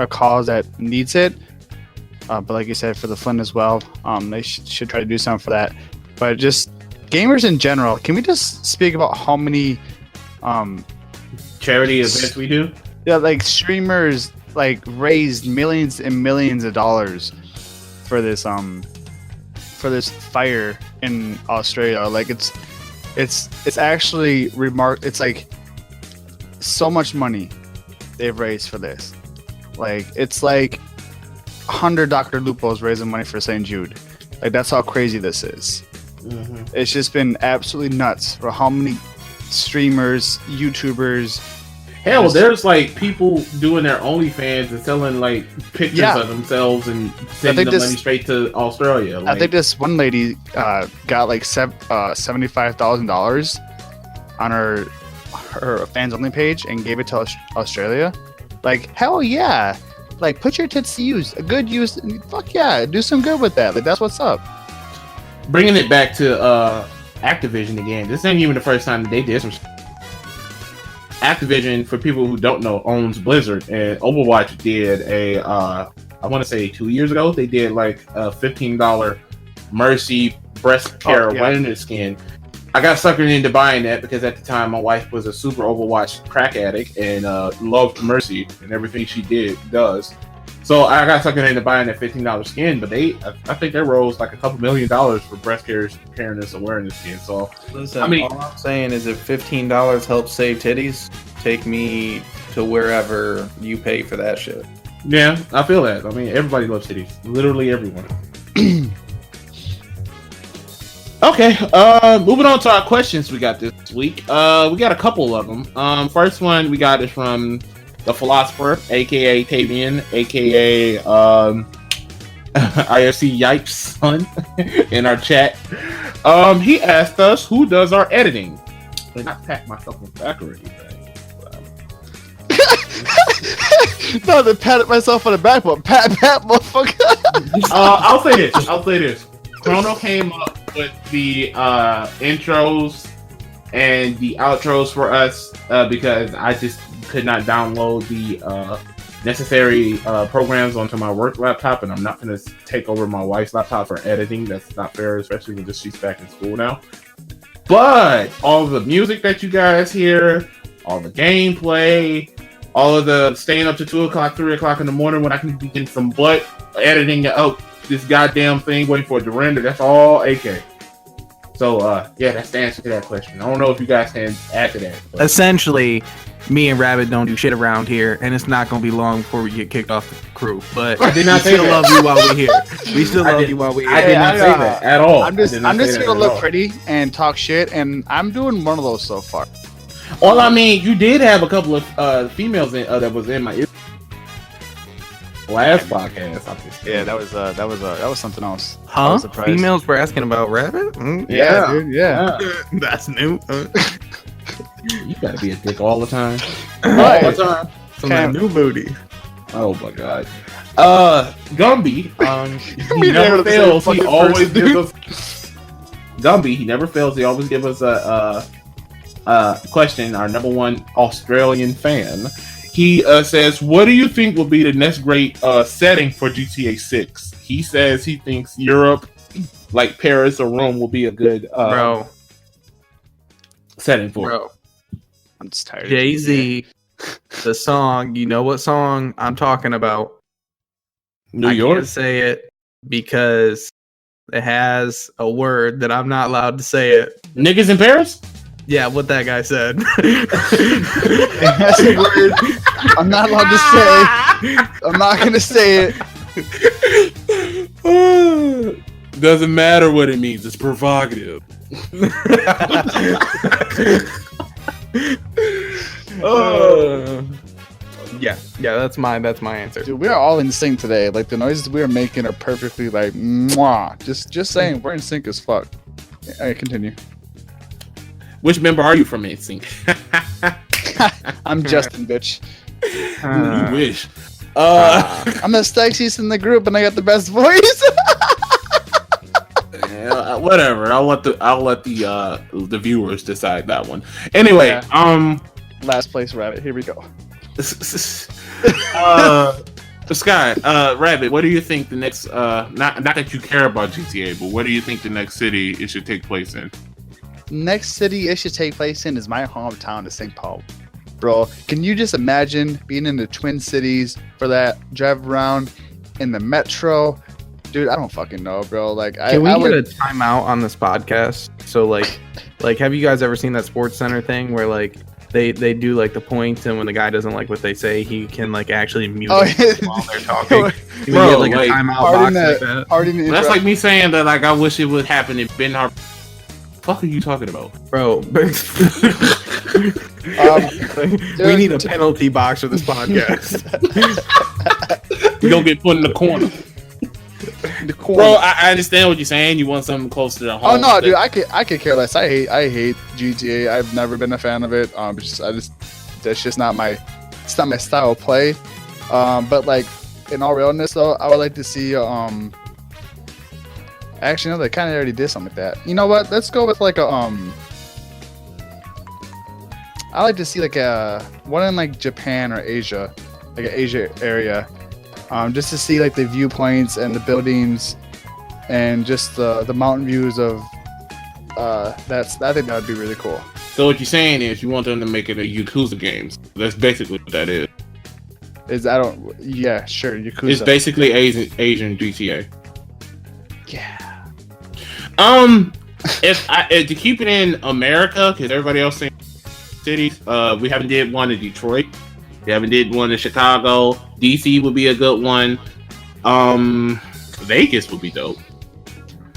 cause that needs it. But like you said, for the Flint as well, they should try to do something for that. But just gamers in general, can we just speak about how many charity events we do? Yeah, like streamers raised millions and millions of dollars for this fire in Australia. Like it's actually it's like so much money they've raised for this. Like it's like 100 Dr. Lupos raising money for St. Jude. Like that's how crazy this is. Mm-hmm. It's just been absolutely nuts for how many streamers, YouTubers. Hell, there's people doing their OnlyFans and selling pictures of themselves and sending the money straight to Australia. I think this one lady got $75,000 on her fans only page and gave it to Australia. Hell yeah! Put your tits to use, a good use. Fuck yeah, do some good with that. That's what's up. Bringing it back to Activision again. This ain't even the first time they did some. Activision, for people who don't know, owns Blizzard, and Overwatch did I want to say 2 years ago, they did a $15 Mercy breast care awareness skin. I got suckered into buying that because at the time my wife was a super Overwatch crack addict and loved Mercy and everything she does. So I got suckered into buying that $15 skin, but I think they rose a couple $1 million for breast care and this awareness skin. So listen, all I'm saying is if $15 helps save titties, take me to wherever you pay for that shit. Yeah, I feel that. I mean, everybody loves titties. Literally everyone. Okay, moving on to our questions we got this week. We got a couple of them. First one we got is from the Philosopher, aka Tavian, aka IRC Yipes son, in our chat. He asked us who does our editing. Did not pat myself on the back or anything. No, to pat myself on the back, but pat, motherfucker. I'll say this. Crono came up with the intros and the outros for us because I just could not download the necessary programs onto my work laptop, and I'm not going to take over my wife's laptop for editing. That's not fair, especially when she's back in school now. But all the music that you guys hear, all the gameplay, all of the staying up to 2 o'clock, 3 o'clock in the morning when I can be getting some butt editing this goddamn thing, waiting for it to render, that's all AK. So, that's the answer to that question. I don't know if you guys can add to that. But. Essentially, me and Rabbit don't do shit around here, and it's not going to be long before we get kicked off the crew. But I did not we still love you while we're here. We still love you while we're here. I did not say that at all. I'm just going to look pretty and talk shit, and I'm doing one of those so far. Well, I mean, you did have a couple of females that was in my ear. Last podcast. I'm just Yeah, that was something else. I Huh? was surprised. Females were asking about rabbit? Yeah, dude. Yeah. That's new. You gotta be a dick all the time. Right. All the time. Some of that new booty. Oh my god. Gumby, he mean, never they're the same fails. He fucking always person, gives us Gumby. He never fails. He always gives us a question. Our number one Australian fan. He says, "What do you think will be the next great setting for GTA 6?" He says he thinks Europe, like Paris or Rome, will be a good setting for it. Bro. I'm just tired. Jay-Z, the song, you know what song I'm talking about? New I York. can't say it because it has a word that I'm not allowed to say it. Niggas in Paris. Yeah, what that guy said. That's a word I'm not allowed to say. I'm not gonna say it. Doesn't matter what it means. It's provocative. Yeah, that's my answer. Dude, we are all in sync today. Like the noises we are making are perfectly like mwah. Just saying, we're in sync as fuck. All right, continue. Which member are you from NSYNC? I'm Justin, bitch. You wish. I'm the sexiest in the group, and I got the best voice. Whatever. I'll let the viewers decide that one. Anyway, Yeah. Last place rabbit. Here we go. Sky, Rabbit, what do you think the next not that you care about GTA, but what do you think the next city it should take place in? Next city it should take place in is my hometown of St. Paul. Bro, can you just imagine being in the Twin Cities for that, drive around in the metro? Dude, I don't fucking know, bro. Like, Can we get a timeout on this podcast? So, like, have you guys ever seen that Sports Center thing where, like, they do, like, the points, and when the guy doesn't like what they say, he can, like, actually mute them while they're talking? Can we get, like, a timeout box like that? That's like me saying that, like, I wish it would happen in Ben Harbor. Fuck are you talking about, bro? We need a penalty box for this podcast. You don't get put in the corner. Bro, I understand what you're saying. You want something closer to home. Oh no, dude, I could care less. I hate GTA. I've never been a fan of it. That's just not my style of play. But like in all realness though, I would like to see actually, no, they kind of already did something like that. You know what? Let's go with like a I like to see like a one in like Japan or Asia, like an Asia area, just to see like the viewpoints and the buildings, and just the mountain views of. I think that would be really cool. So what you're saying is you want them to make it a Yakuza games. That's basically what that is. Yeah, sure, Yakuza. It's basically Asian GTA. Yeah. If to keep it in America, because everybody else saying cities, we haven't did one in Detroit. We haven't did one in Chicago. DC would be a good one. Vegas would be dope.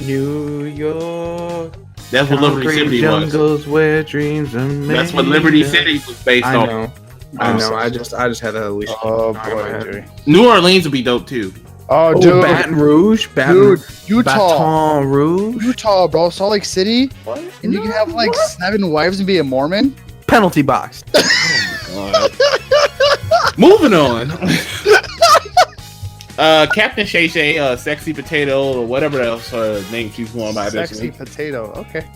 New York. That's what Liberty City was. Where dreams are made. That's what Liberty City was based on. I know. I just had that Alicia. Oh boy. New Orleans would be dope too. Oh, dude. Baton Rouge. Utah. Baton Rouge. Utah, bro. Salt Lake City. What? And you can have like 7 wives and be a Mormon. Penalty box. Oh my god. Moving on. Captain Shay Shay, Sexy Potato, or whatever else her name she's going by. Sexy Potato. Okay.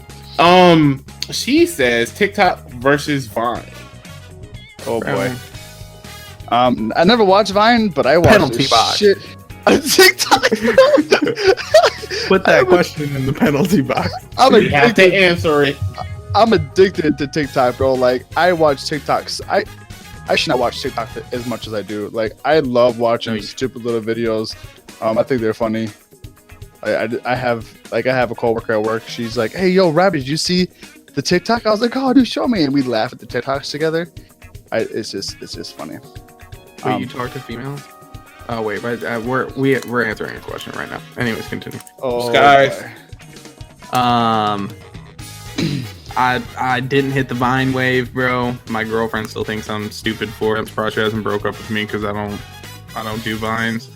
She says TikTok versus Vine. Oh boy. I never watched Vine, but I watched penalty box. Shit on TikTok. Put that question in the penalty box. You have to answer it. I'm addicted to TikTok, bro. Like, I watch TikToks. I should not watch TikTok as much as I do. Like, I love watching stupid little videos. I think they're funny. I have a coworker at work. She's like, "Hey, yo, Rabbit, did you see the TikTok?" I was like, "Oh, dude, show me." And we laugh at the TikToks together. It's just funny. Wait, you talk to females? Oh wait, but we're answering a question right now. Anyways, continue. Oh, Sky. I didn't hit the Vine wave, bro. My girlfriend still thinks I'm stupid for it. I'm surprised she hasn't broke up with me because I don't I don't do Vines.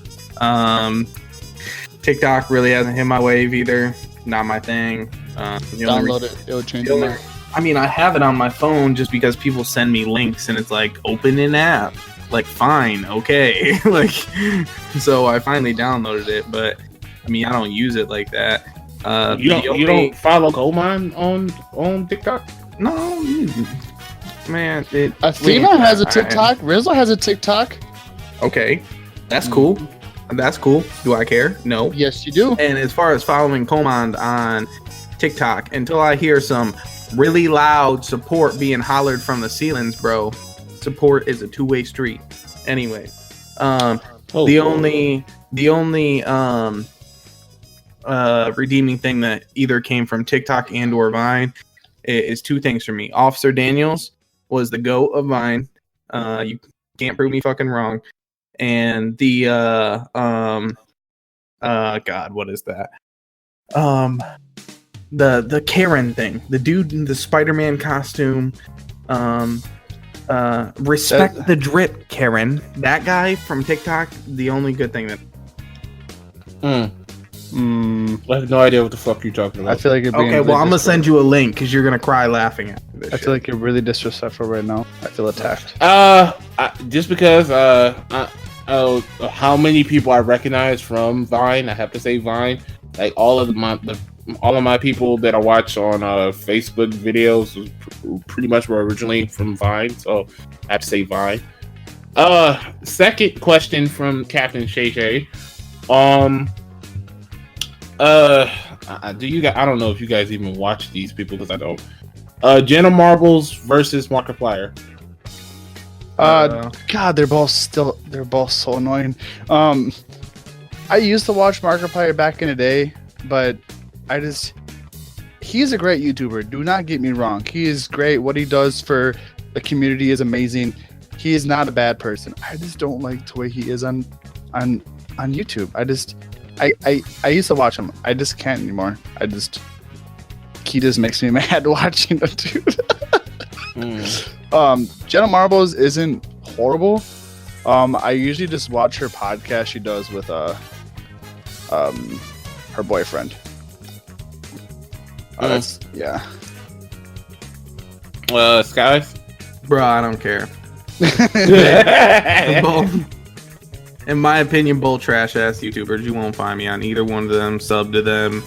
TikTok really hasn't hit my wave either. Not my thing. Download it. It'll change your mind. I mean, I have it on my phone just because people send me links and it's like, open an app. Like, fine, okay. Like, so I finally downloaded it, but I mean, I don't use it like that. You don't follow Goldmine on TikTok? No, man. Athena has a TikTok. Rizzo has a TikTok. Okay, that's cool. That's cool. Do I care? No. Yes, you do. And as far as following Command on TikTok, until I hear some really loud support being hollered from the ceilings, bro, support is a two-way street. Anyway, the only redeeming thing that either came from TikTok and or Vine is two things for me. Officer Daniels was the GOAT of Vine. You can't prove me fucking wrong. And the God, what is that? The Karen thing. The dude in the Spider-Man costume. Respect the drip, Karen. That guy from TikTok, the only good thing that I have no idea what the fuck you're talking about. I feel like you're being okay, well, I'm gonna send you a link because you're gonna cry laughing at this. I feel like you're really disrespectful right now. I feel attacked. Just because how many people I recognize from Vine, I have to say Vine. Like all of my people that I watch on Facebook videos pretty much were originally from Vine, so I have to say Vine. Second question from Captain Shay Shay. Do you guys? I don't know if you guys even watch these people because I don't. Jenna Marbles versus Markiplier. God, they're both so annoying. I used to watch Markiplier back in the day, but he's a great YouTuber. Do not get me wrong. He is great. What he does for the community is amazing. He is not a bad person. I just don't like the way he is on YouTube. I used to watch him. I just can't anymore. He just makes me mad watching him, dude. Jenna Marbles isn't horrible. I usually just watch her podcast she does with her boyfriend. Yeah. Skies? Bro, I don't care. In my opinion, both trash ass YouTubers. You won't find me on either one of them. Sub to them,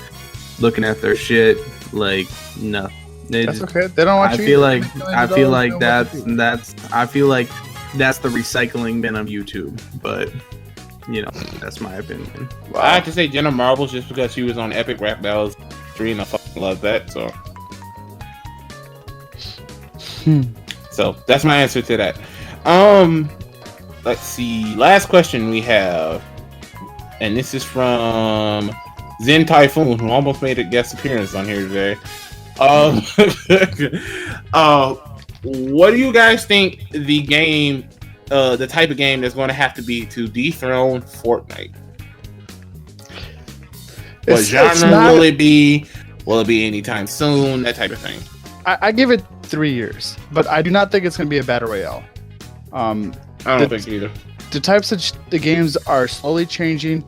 looking at their shit. Like, no. That's okay. They don't want you. I feel like that's the recycling bin of YouTube. But you know, that's my opinion. Wow. I have to say Jenna Marbles just because she was on Epic Rap Battles 3 and I fucking love that. So that's my answer to that. Let's see. Last question we have, and this is from Zen Typhoon, who almost made a guest appearance on here today. What do you guys think the game, the type of game that's going to have to be to dethrone Fortnite? What genre will it be? Will it be anytime soon? That type of thing. I give it 3 years, but I do not think it's going to be a battle royale. I don't think either. The types of the games are slowly changing.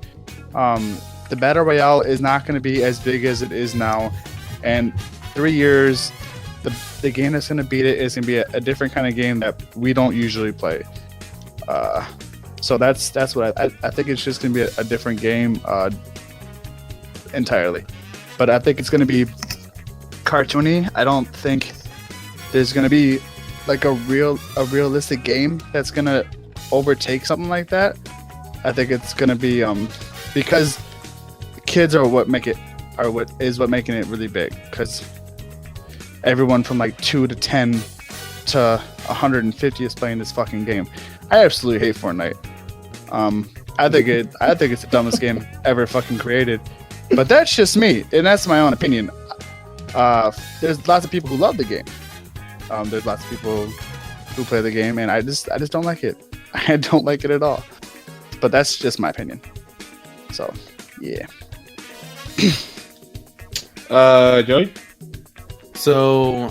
The battle royale is not going to be as big as it is now, and 3 years, the game that's going to beat it is going to be a different kind of game that we don't usually play. So that's what I think. It's just going to be a different game entirely. But I think it's going to be cartoony. I don't think there's going to be like a realistic game that's going to overtake something like that. I think it's going to be because kids are what making it really big, because everyone from like 2 to 10 to 150 is playing this fucking game. I absolutely hate Fortnite. I think it's the dumbest game ever fucking created. But that's just me, and that's my own opinion. There's lots of people who love the game. There's lots of people who play the game, and I just don't like it. I don't like it at all. But that's just my opinion. So, yeah. Joey? So,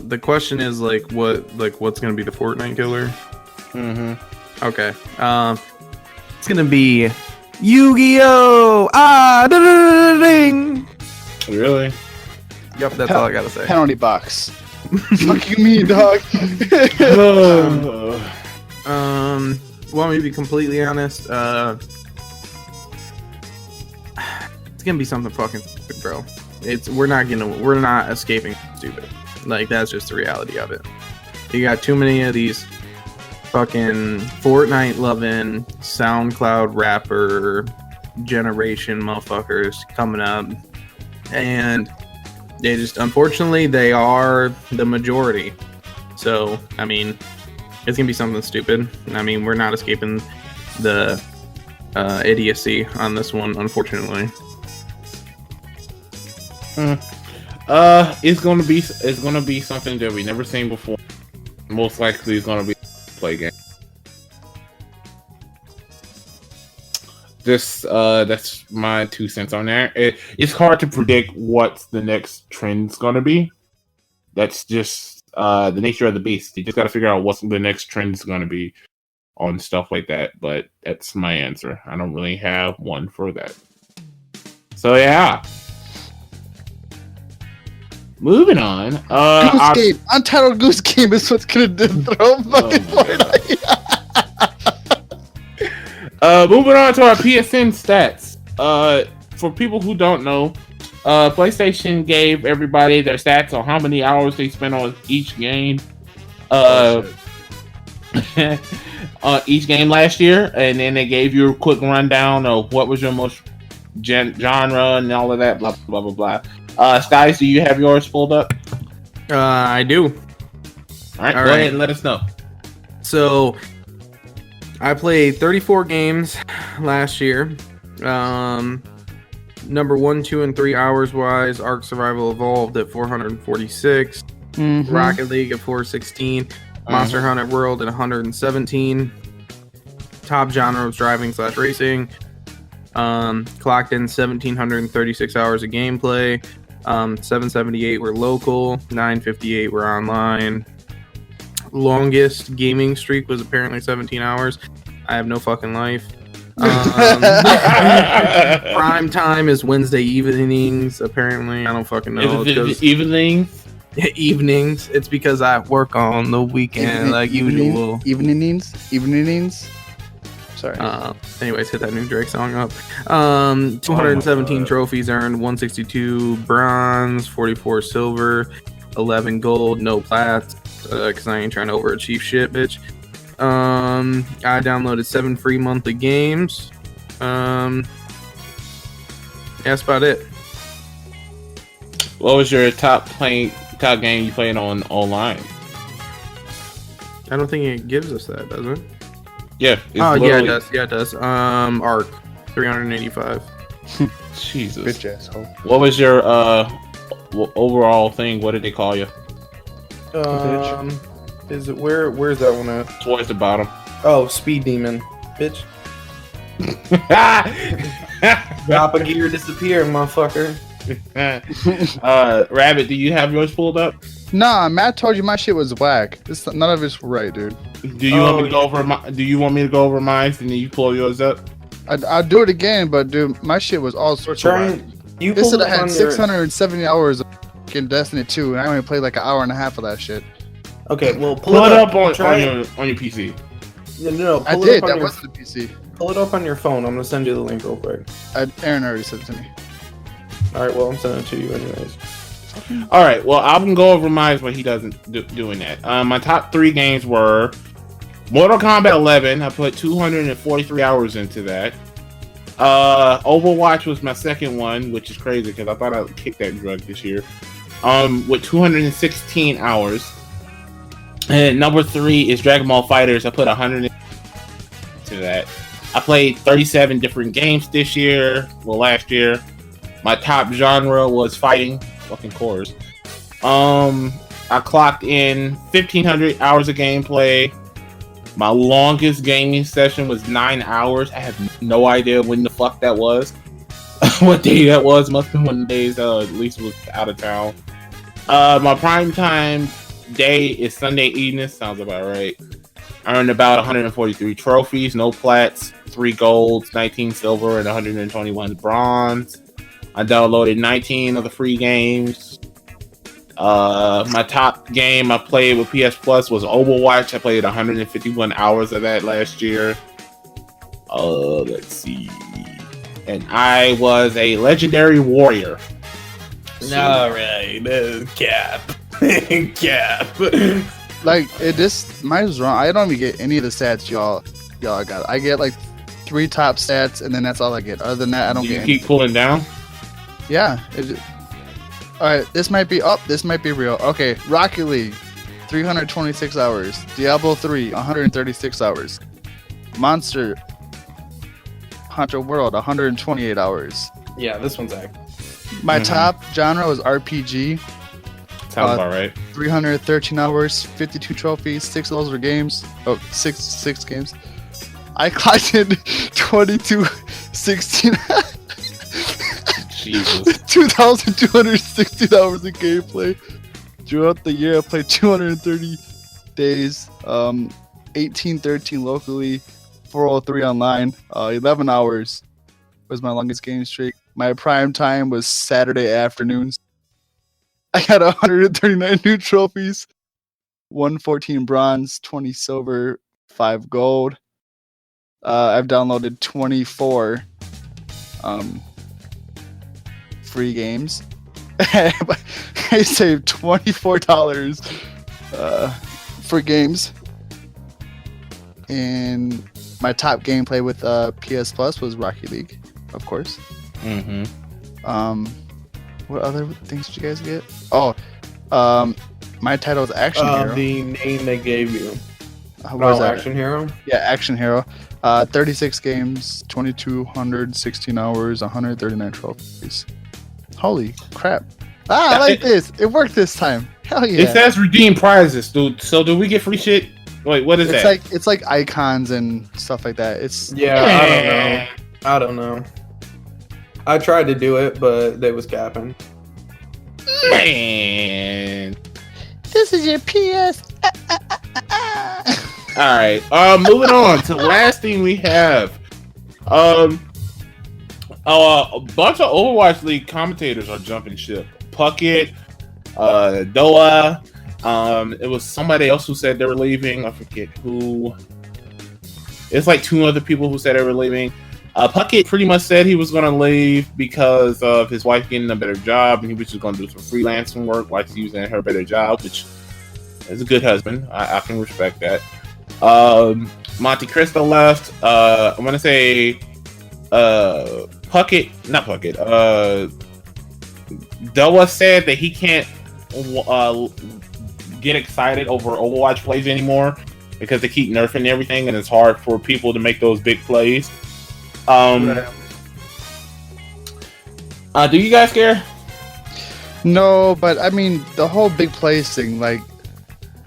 the question is what's gonna be the Fortnite killer? Mm-hmm. Okay. It's gonna be Yu-Gi-Oh! Ding! Really? Yep, that's all I gotta say. Penalty box. Fuck you mean, dog? Want me to be completely honest? It's gonna be something fucking stupid, bro. We're not escaping stupid. Like, that's just the reality of it. You got too many of these fucking Fortnite loving SoundCloud rapper generation motherfuckers coming up, and they just, unfortunately, they are the majority. So, I mean, it's gonna be something stupid. I mean, we're not escaping the idiocy on this one, unfortunately. It's gonna be something that we never seen before. Most likely, it's gonna be a play game. That's my 2 cents on that. It's hard to predict what the next trend's gonna be. That's just the nature of the beast. You just got to figure out what the next trend's gonna be on stuff like that. But that's my answer. I don't really have one for that. So yeah. Moving on. Goose Game. Untitled Goose Game is what's gonna throw fucking Fortnite. Moving on to our PSN stats. For people who don't know, PlayStation gave everybody their stats on how many hours they spent on each game. Each game last year, and then they gave you a quick rundown of what was your most genre and all of that. Blah blah blah blah. Skies, do you have yours pulled up? I do. All right, go ahead and let us know. So, I played 34 games last year. Number 1, 2, and 3 hours wise, Ark Survival Evolved at 446, Rocket League at 416, Monster Hunter World at 117. Top genre was driving / racing. Clocked in 1,736 hours of gameplay. 778 were local, 958 were online. Longest gaming streak was apparently 17 hours. I have no fucking life. Prime time is Wednesday evenings, apparently. I don't fucking know. Evenings? Evenings. It's because I work on the weekend like usual. Evenings? Sorry. Anyways, hit that new Drake song up. 217 trophies earned, 162 bronze, 44 silver, 11 gold, no plats, because I ain't trying to overachieve shit, bitch. I downloaded 7 free monthly games. That's about it. What was your top game you played on online? I don't think it gives us that, does it? Yeah. Oh, yeah, it does. Yeah, it does. Arc, 385. Jesus. Bitch asshole. What was your overall thing? What did they call you? Is it where's that one at? Towards the bottom. Oh, Speed Demon, bitch. Drop a gear, disappear, motherfucker. Rabbit, do you have yours pulled up? Nah, Matt told you my shit was whack. None of it's right, dude. Do you want me to go over mine and then you pull yours up? I'll do it again, but dude, my shit was all sorts of whack. It said I had 670 hours of fucking Destiny 2, and I only played like an hour and a half of that shit. Okay, well, pull it up on your PC. No, I did. That wasn't the PC. Pull it up on your phone. I'm gonna send you the link real quick. Aaron already sent it to me. All right, well, I'm sending it to you anyways. All right, well, I can go over mine, but he doesn't doing that. My top 3 games were Mortal Kombat 11. I put 243 hours into that. Overwatch was my second one, which is crazy because I thought I would kick that drug this year. With 216 hours. And number 3 is Dragon Ball FighterZ. I put 100 into that. I played 37 different games this year. Well, last year. My top genre was fighting. Fucking course. I clocked in 1,500 hours of gameplay. My longest gaming session was 9 hours. I have no idea when the fuck that was. What day that was. Must have been one of the days at least was out of town. My prime time day is Sunday evening. Sounds about right. I earned about 143 trophies, no plats. 3 golds, 19 silver, and 121 bronze. I downloaded 19 of the free games. My top game I played with PS Plus was Overwatch. I played 151 hours of that last year. Let's see. And I was a legendary warrior. All right, cap. Cap. Like this, mine was wrong. I don't even get any of the stats y'all got. I get like 3 top stats, and then that's all I get. Other than that, I don't get. You keep pulling down. Yeah. All right, this might be up. This might be real. Okay, Rocket League, 326 hours. Diablo 3, 136 hours. Monster Hunter World, 128 hours. Yeah, this one's active. My top genre was RPG. Sounds about right. 313 hours, 52 trophies, 6 of those were games. Oh, six games. I collected 22, 16, Jesus. 2,260 hours of gameplay. Throughout the year, I played 230 days, 1813 locally, 403 online, 11 hours was my longest game streak. My prime time was Saturday afternoons. I got 139 new trophies, 114 bronze, 20 silver, 5 gold. I've downloaded 24 free games. I saved $24 for games. And my top gameplay with PS Plus was Rocket League, of course. Mm-hmm. What other things did you guys get? Oh, my title is Action Hero. The name they gave you. What is that? Action Hero? Yeah, Action Hero. 36 games, 2,216 hours, 139 trophies. Holy crap. I like this. It worked this time. Hell yeah. It says redeem prizes, dude. So do we get free shit? Wait, what is that? It's like icons and stuff like that. It's I don't know. I tried to do it, but they was capping. Man. This is your PS. Alright. Moving on to the last thing we have. A bunch of Overwatch League commentators are jumping ship. Puckett, Doa. It was somebody else who said they were leaving. I forget who. It's like 2 other people who said they were leaving. Puckett pretty much said he was going to leave because of his wife getting a better job, and he was just going to do some freelancing work while she's using her better job, which is a good husband. I can respect that. Monte Cristo left. I want to say not Puckett. Doa said that he can't get excited over Overwatch plays anymore because they keep nerfing everything, and it's hard for people to make those big plays. Do you guys care? No, but I mean the whole big plays thing, like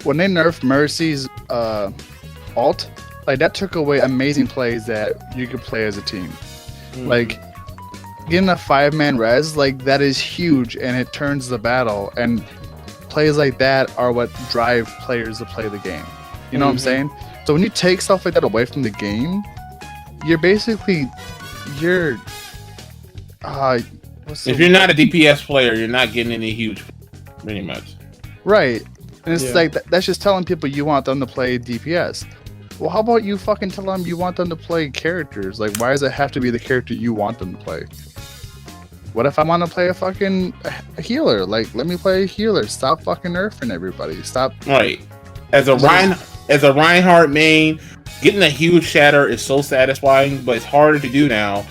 when they nerfed Mercy's ult, like that took away amazing plays that you could play as a team. Mm-hmm. Like getting a 5-man res, like that is huge, and it turns the battle. And plays like that are what drive players to play the game. You know what I'm saying? So when you take stuff like that away from the game, you're basically if you're not a DPS player, you're not getting any huge, pretty much. Right. And it's like that's just telling people you want them to play DPS. Well, how about you fucking tell them you want them to play characters? Like, why does it have to be the character you want them to play? What if I want to play a fucking healer? Like, let me play a healer. Stop fucking nerfing everybody. Stop. Right. As a Reinhardt main, getting a huge shatter is so satisfying, but it's harder to do now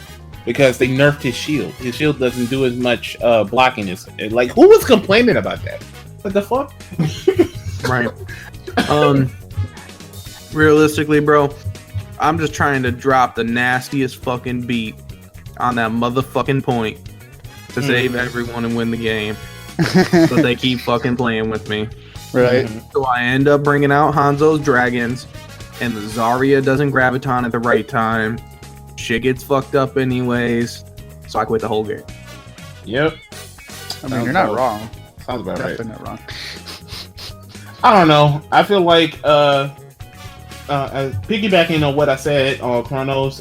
because they nerfed his shield. His shield doesn't do as much blocking as like. Who was complaining about that? What the fuck? Right. Realistically, bro, I'm just trying to drop the nastiest fucking beat on that motherfucking point to save everyone and win the game. But they keep fucking playing with me. Right. So I end up bringing out Hanzo's dragons, and the Zarya doesn't graviton at the right time. Shit gets fucked up anyways, so I quit the whole game. Yep. I mean, you're not wrong. Sounds about Definitely right. not wrong. I don't know. I feel like piggybacking on what I said on Crono's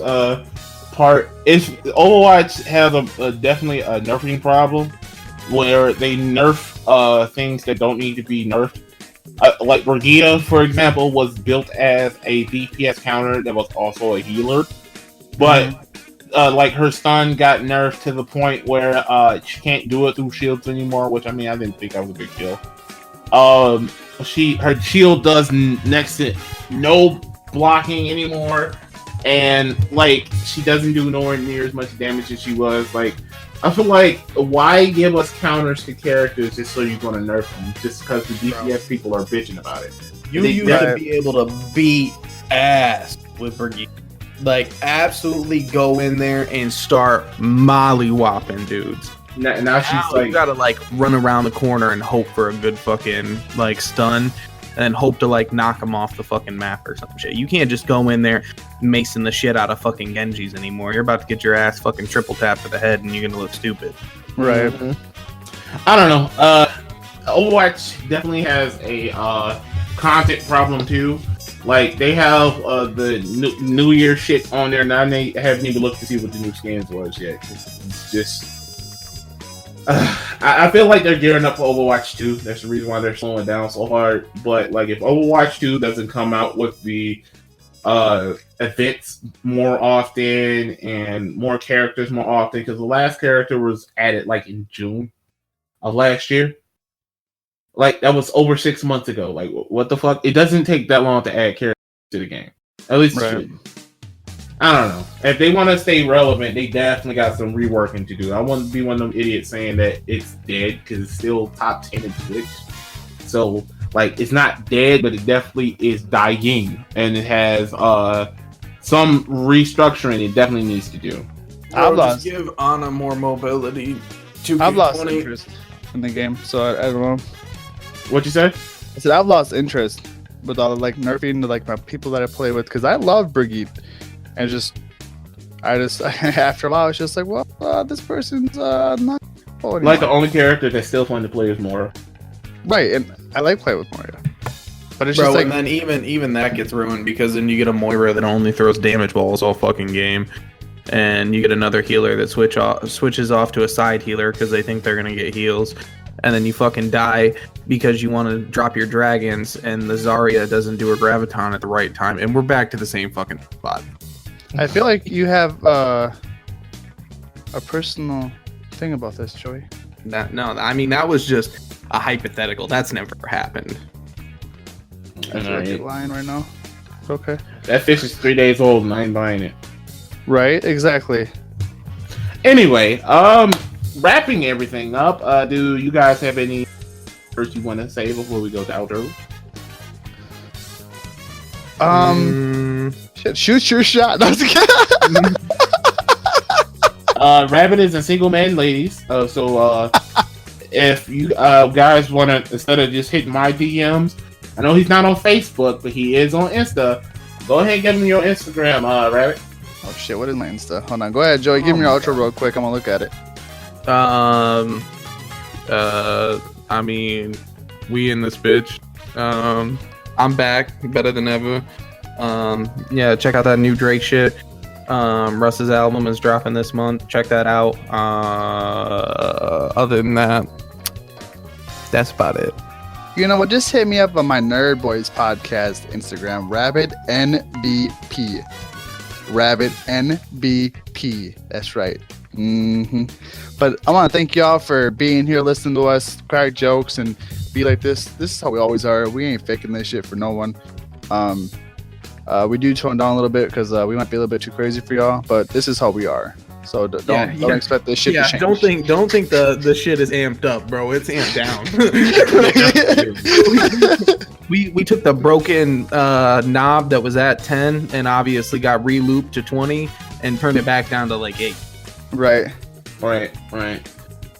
part, is Overwatch has definitely a nerfing problem where they nerf things that don't need to be nerfed. Like Brigitte, for example, was built as a DPS counter that was also a healer, but like her stun got nerfed to the point where she can't do it through shields anymore. Which I mean, I didn't think that was a big deal. Her shield does next to no blocking anymore, and like she doesn't do nowhere near as much damage as she was. Like, I feel like, why give us counters to characters just so you're going to nerf them just because the DPS people are bitching about it? You used to be able to beat ass with Brigitte. Like, absolutely go in there and start molly-whopping dudes. Now she's like, you gotta like run around the corner and hope for a good fucking like stun, and then hope to like knock them off the fucking map or some shit. You can't just go in there macing the shit out of fucking Genjis anymore. You're about to get your ass fucking triple tapped to the head, and you're gonna look stupid. Right. I don't know. Overwatch definitely has a content problem too. Like, they have the New Year shit on there now, and they haven't even looked to see what the new skins was yet. It's just, I feel like they're gearing up for Overwatch 2. That's the reason why they're slowing down so hard. But like, if Overwatch 2 doesn't come out with the events more often and more characters more often, because the last character was added like in June of last year. Like, that was over 6 months ago. Like, what the fuck? It doesn't take that long to add characters to the game. At least it shouldn't. I don't know. If they want to stay relevant, they definitely got some reworking to do. I wouldn't be one of them idiots saying that it's dead, because it's still top 10 in Twitch. So, like, it's not dead, but it definitely is dying. And it has some restructuring it definitely needs to do. Just give Ana more mobility. I've lost interest in the game, so I don't know. What'd you say? I said I've lost interest with all the like nerfing to like my people that I play with, because I love Brigitte, and I just after a while it's just like, well, this person's not like the only character that's still fun to play is Moira. Right, and I like playing with Moira, but it's Bro, just like, and then even that gets ruined, because then you get a Moira that only throws damage balls all fucking game, and you get another healer that switches off to a side healer because they think they're gonna get heals. And then you fucking die because you want to drop your dragons, and the Zarya doesn't do her graviton at the right time, and we're back to the same fucking spot. I feel like you have a personal thing about this, Joey. No, I mean, that was just a hypothetical. That's never happened. I feel like you're lying right now. Okay. That fish is 3 days old, and I ain't buying it. Right, exactly. Anyway, wrapping everything up, do you guys have any words you want to say before we go to outro? Shoot your shot. Rabbit is a single man, ladies. So if you guys want to, instead of just hitting my DMs, I know he's not on Facebook, but he is on Insta. Go ahead and give him your Instagram, Rabbit. Oh shit, what is my Insta? Hold on, go ahead, Joey. Give me your outro real quick. I'm gonna look at it. I mean, we in this bitch. I'm back, better than ever. Yeah, check out that new Drake shit. Russ's album is dropping this month. Check that out. Other than that, that's about it. You know what? Just hit me up on my NerdBoisPodcast Instagram, RabbitNBP. RabbitNBP. That's right. But I want to thank y'all for being here, listening to us crack jokes and be like this. This is how we always are. We ain't faking this shit for no one. We do tone down a little bit because we might be a little bit too crazy for y'all, but this is how we are. So don't expect this shit to change. Don't think the shit is amped up, bro. It's amped down. we took the broken knob that was at 10 and obviously got re-looped to 20 and turned it back down to like 8. Right.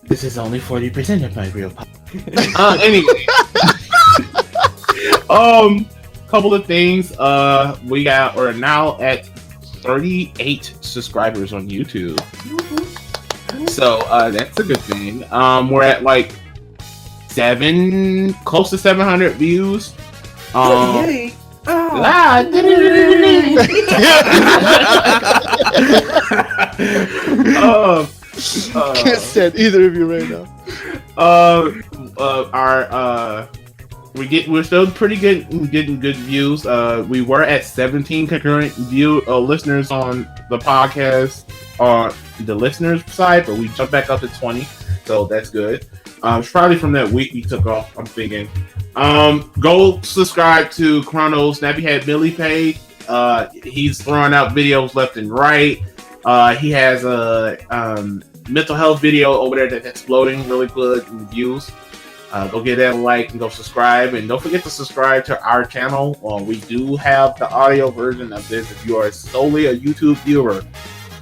This is only 40% of my real pop. Anyway. Couple of things. We're now at 38 subscribers on YouTube. So that's a good thing. We're at like close to 700 views. Yay. Ah, Can't stand either of you right now. We're still pretty good, getting good views. We were at 17 concurrent listeners on the podcast on the listeners side, but we jumped back up to 20, so that's good. It's probably from that week we took off, I'm thinking. Go subscribe to Crono Snappy Hat Billy page. He's throwing out videos left and right. He has a mental health video over there that's exploding really good in views. Go get that like and go subscribe, and don't forget to subscribe to our channel. We do have the audio version of this. If you are solely a YouTube viewer,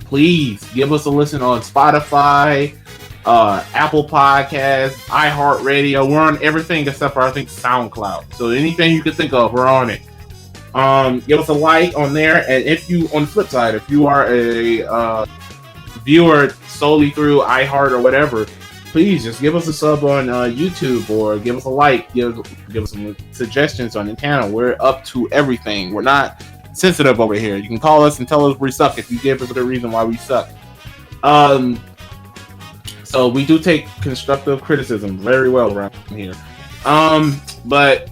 please give us a listen on Spotify, Apple Podcasts, iHeartRadio. We're on everything except for, I think, SoundCloud. So anything you can think of, we're on it. Give us a like on there, and if you, on the flip side, if you are a viewer solely through iHeart or whatever, please just give us a sub on YouTube, or give us a like, give us some suggestions on the channel. We're up to everything. We're not sensitive over here. You can call us and tell us we suck if you give us a good reason why we suck. So we do take constructive criticism very well around here. But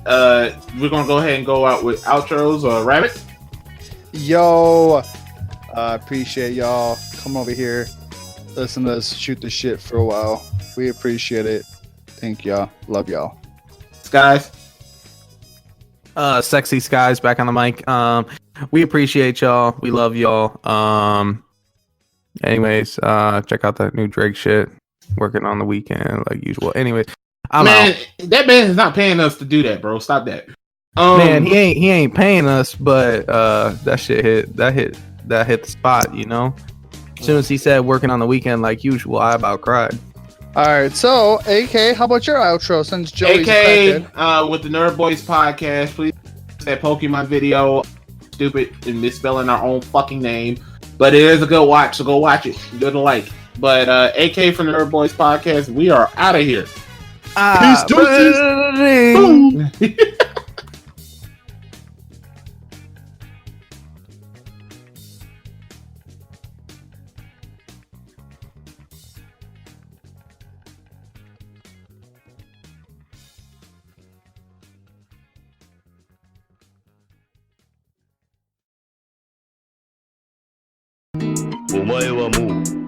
we're gonna go ahead and go out with outros. Rabbit? Yo, appreciate y'all. Come over here. Listen to us shoot the shit for a while. We appreciate it. Thank y'all. Love y'all. Skies? Sexy Skies back on the mic. We appreciate y'all. We love y'all. Anyways, check out that new Drake shit. Working on the weekend like usual. Anyways, that man is not paying us to do that, bro. Stop that. Man, he ain't paying us, but that shit hit the spot, you know. As soon as he said working on the weekend like usual, I about cried. All right, so AK, how about your outro since Joey's AK with the Nerdbois podcast, please that Pokemon video. Stupid and misspelling our own fucking name, but it is a good watch, so go watch it. Good to like. But AK from the Nerdbois podcast, we are out of here. Peace, deuces.お前はもう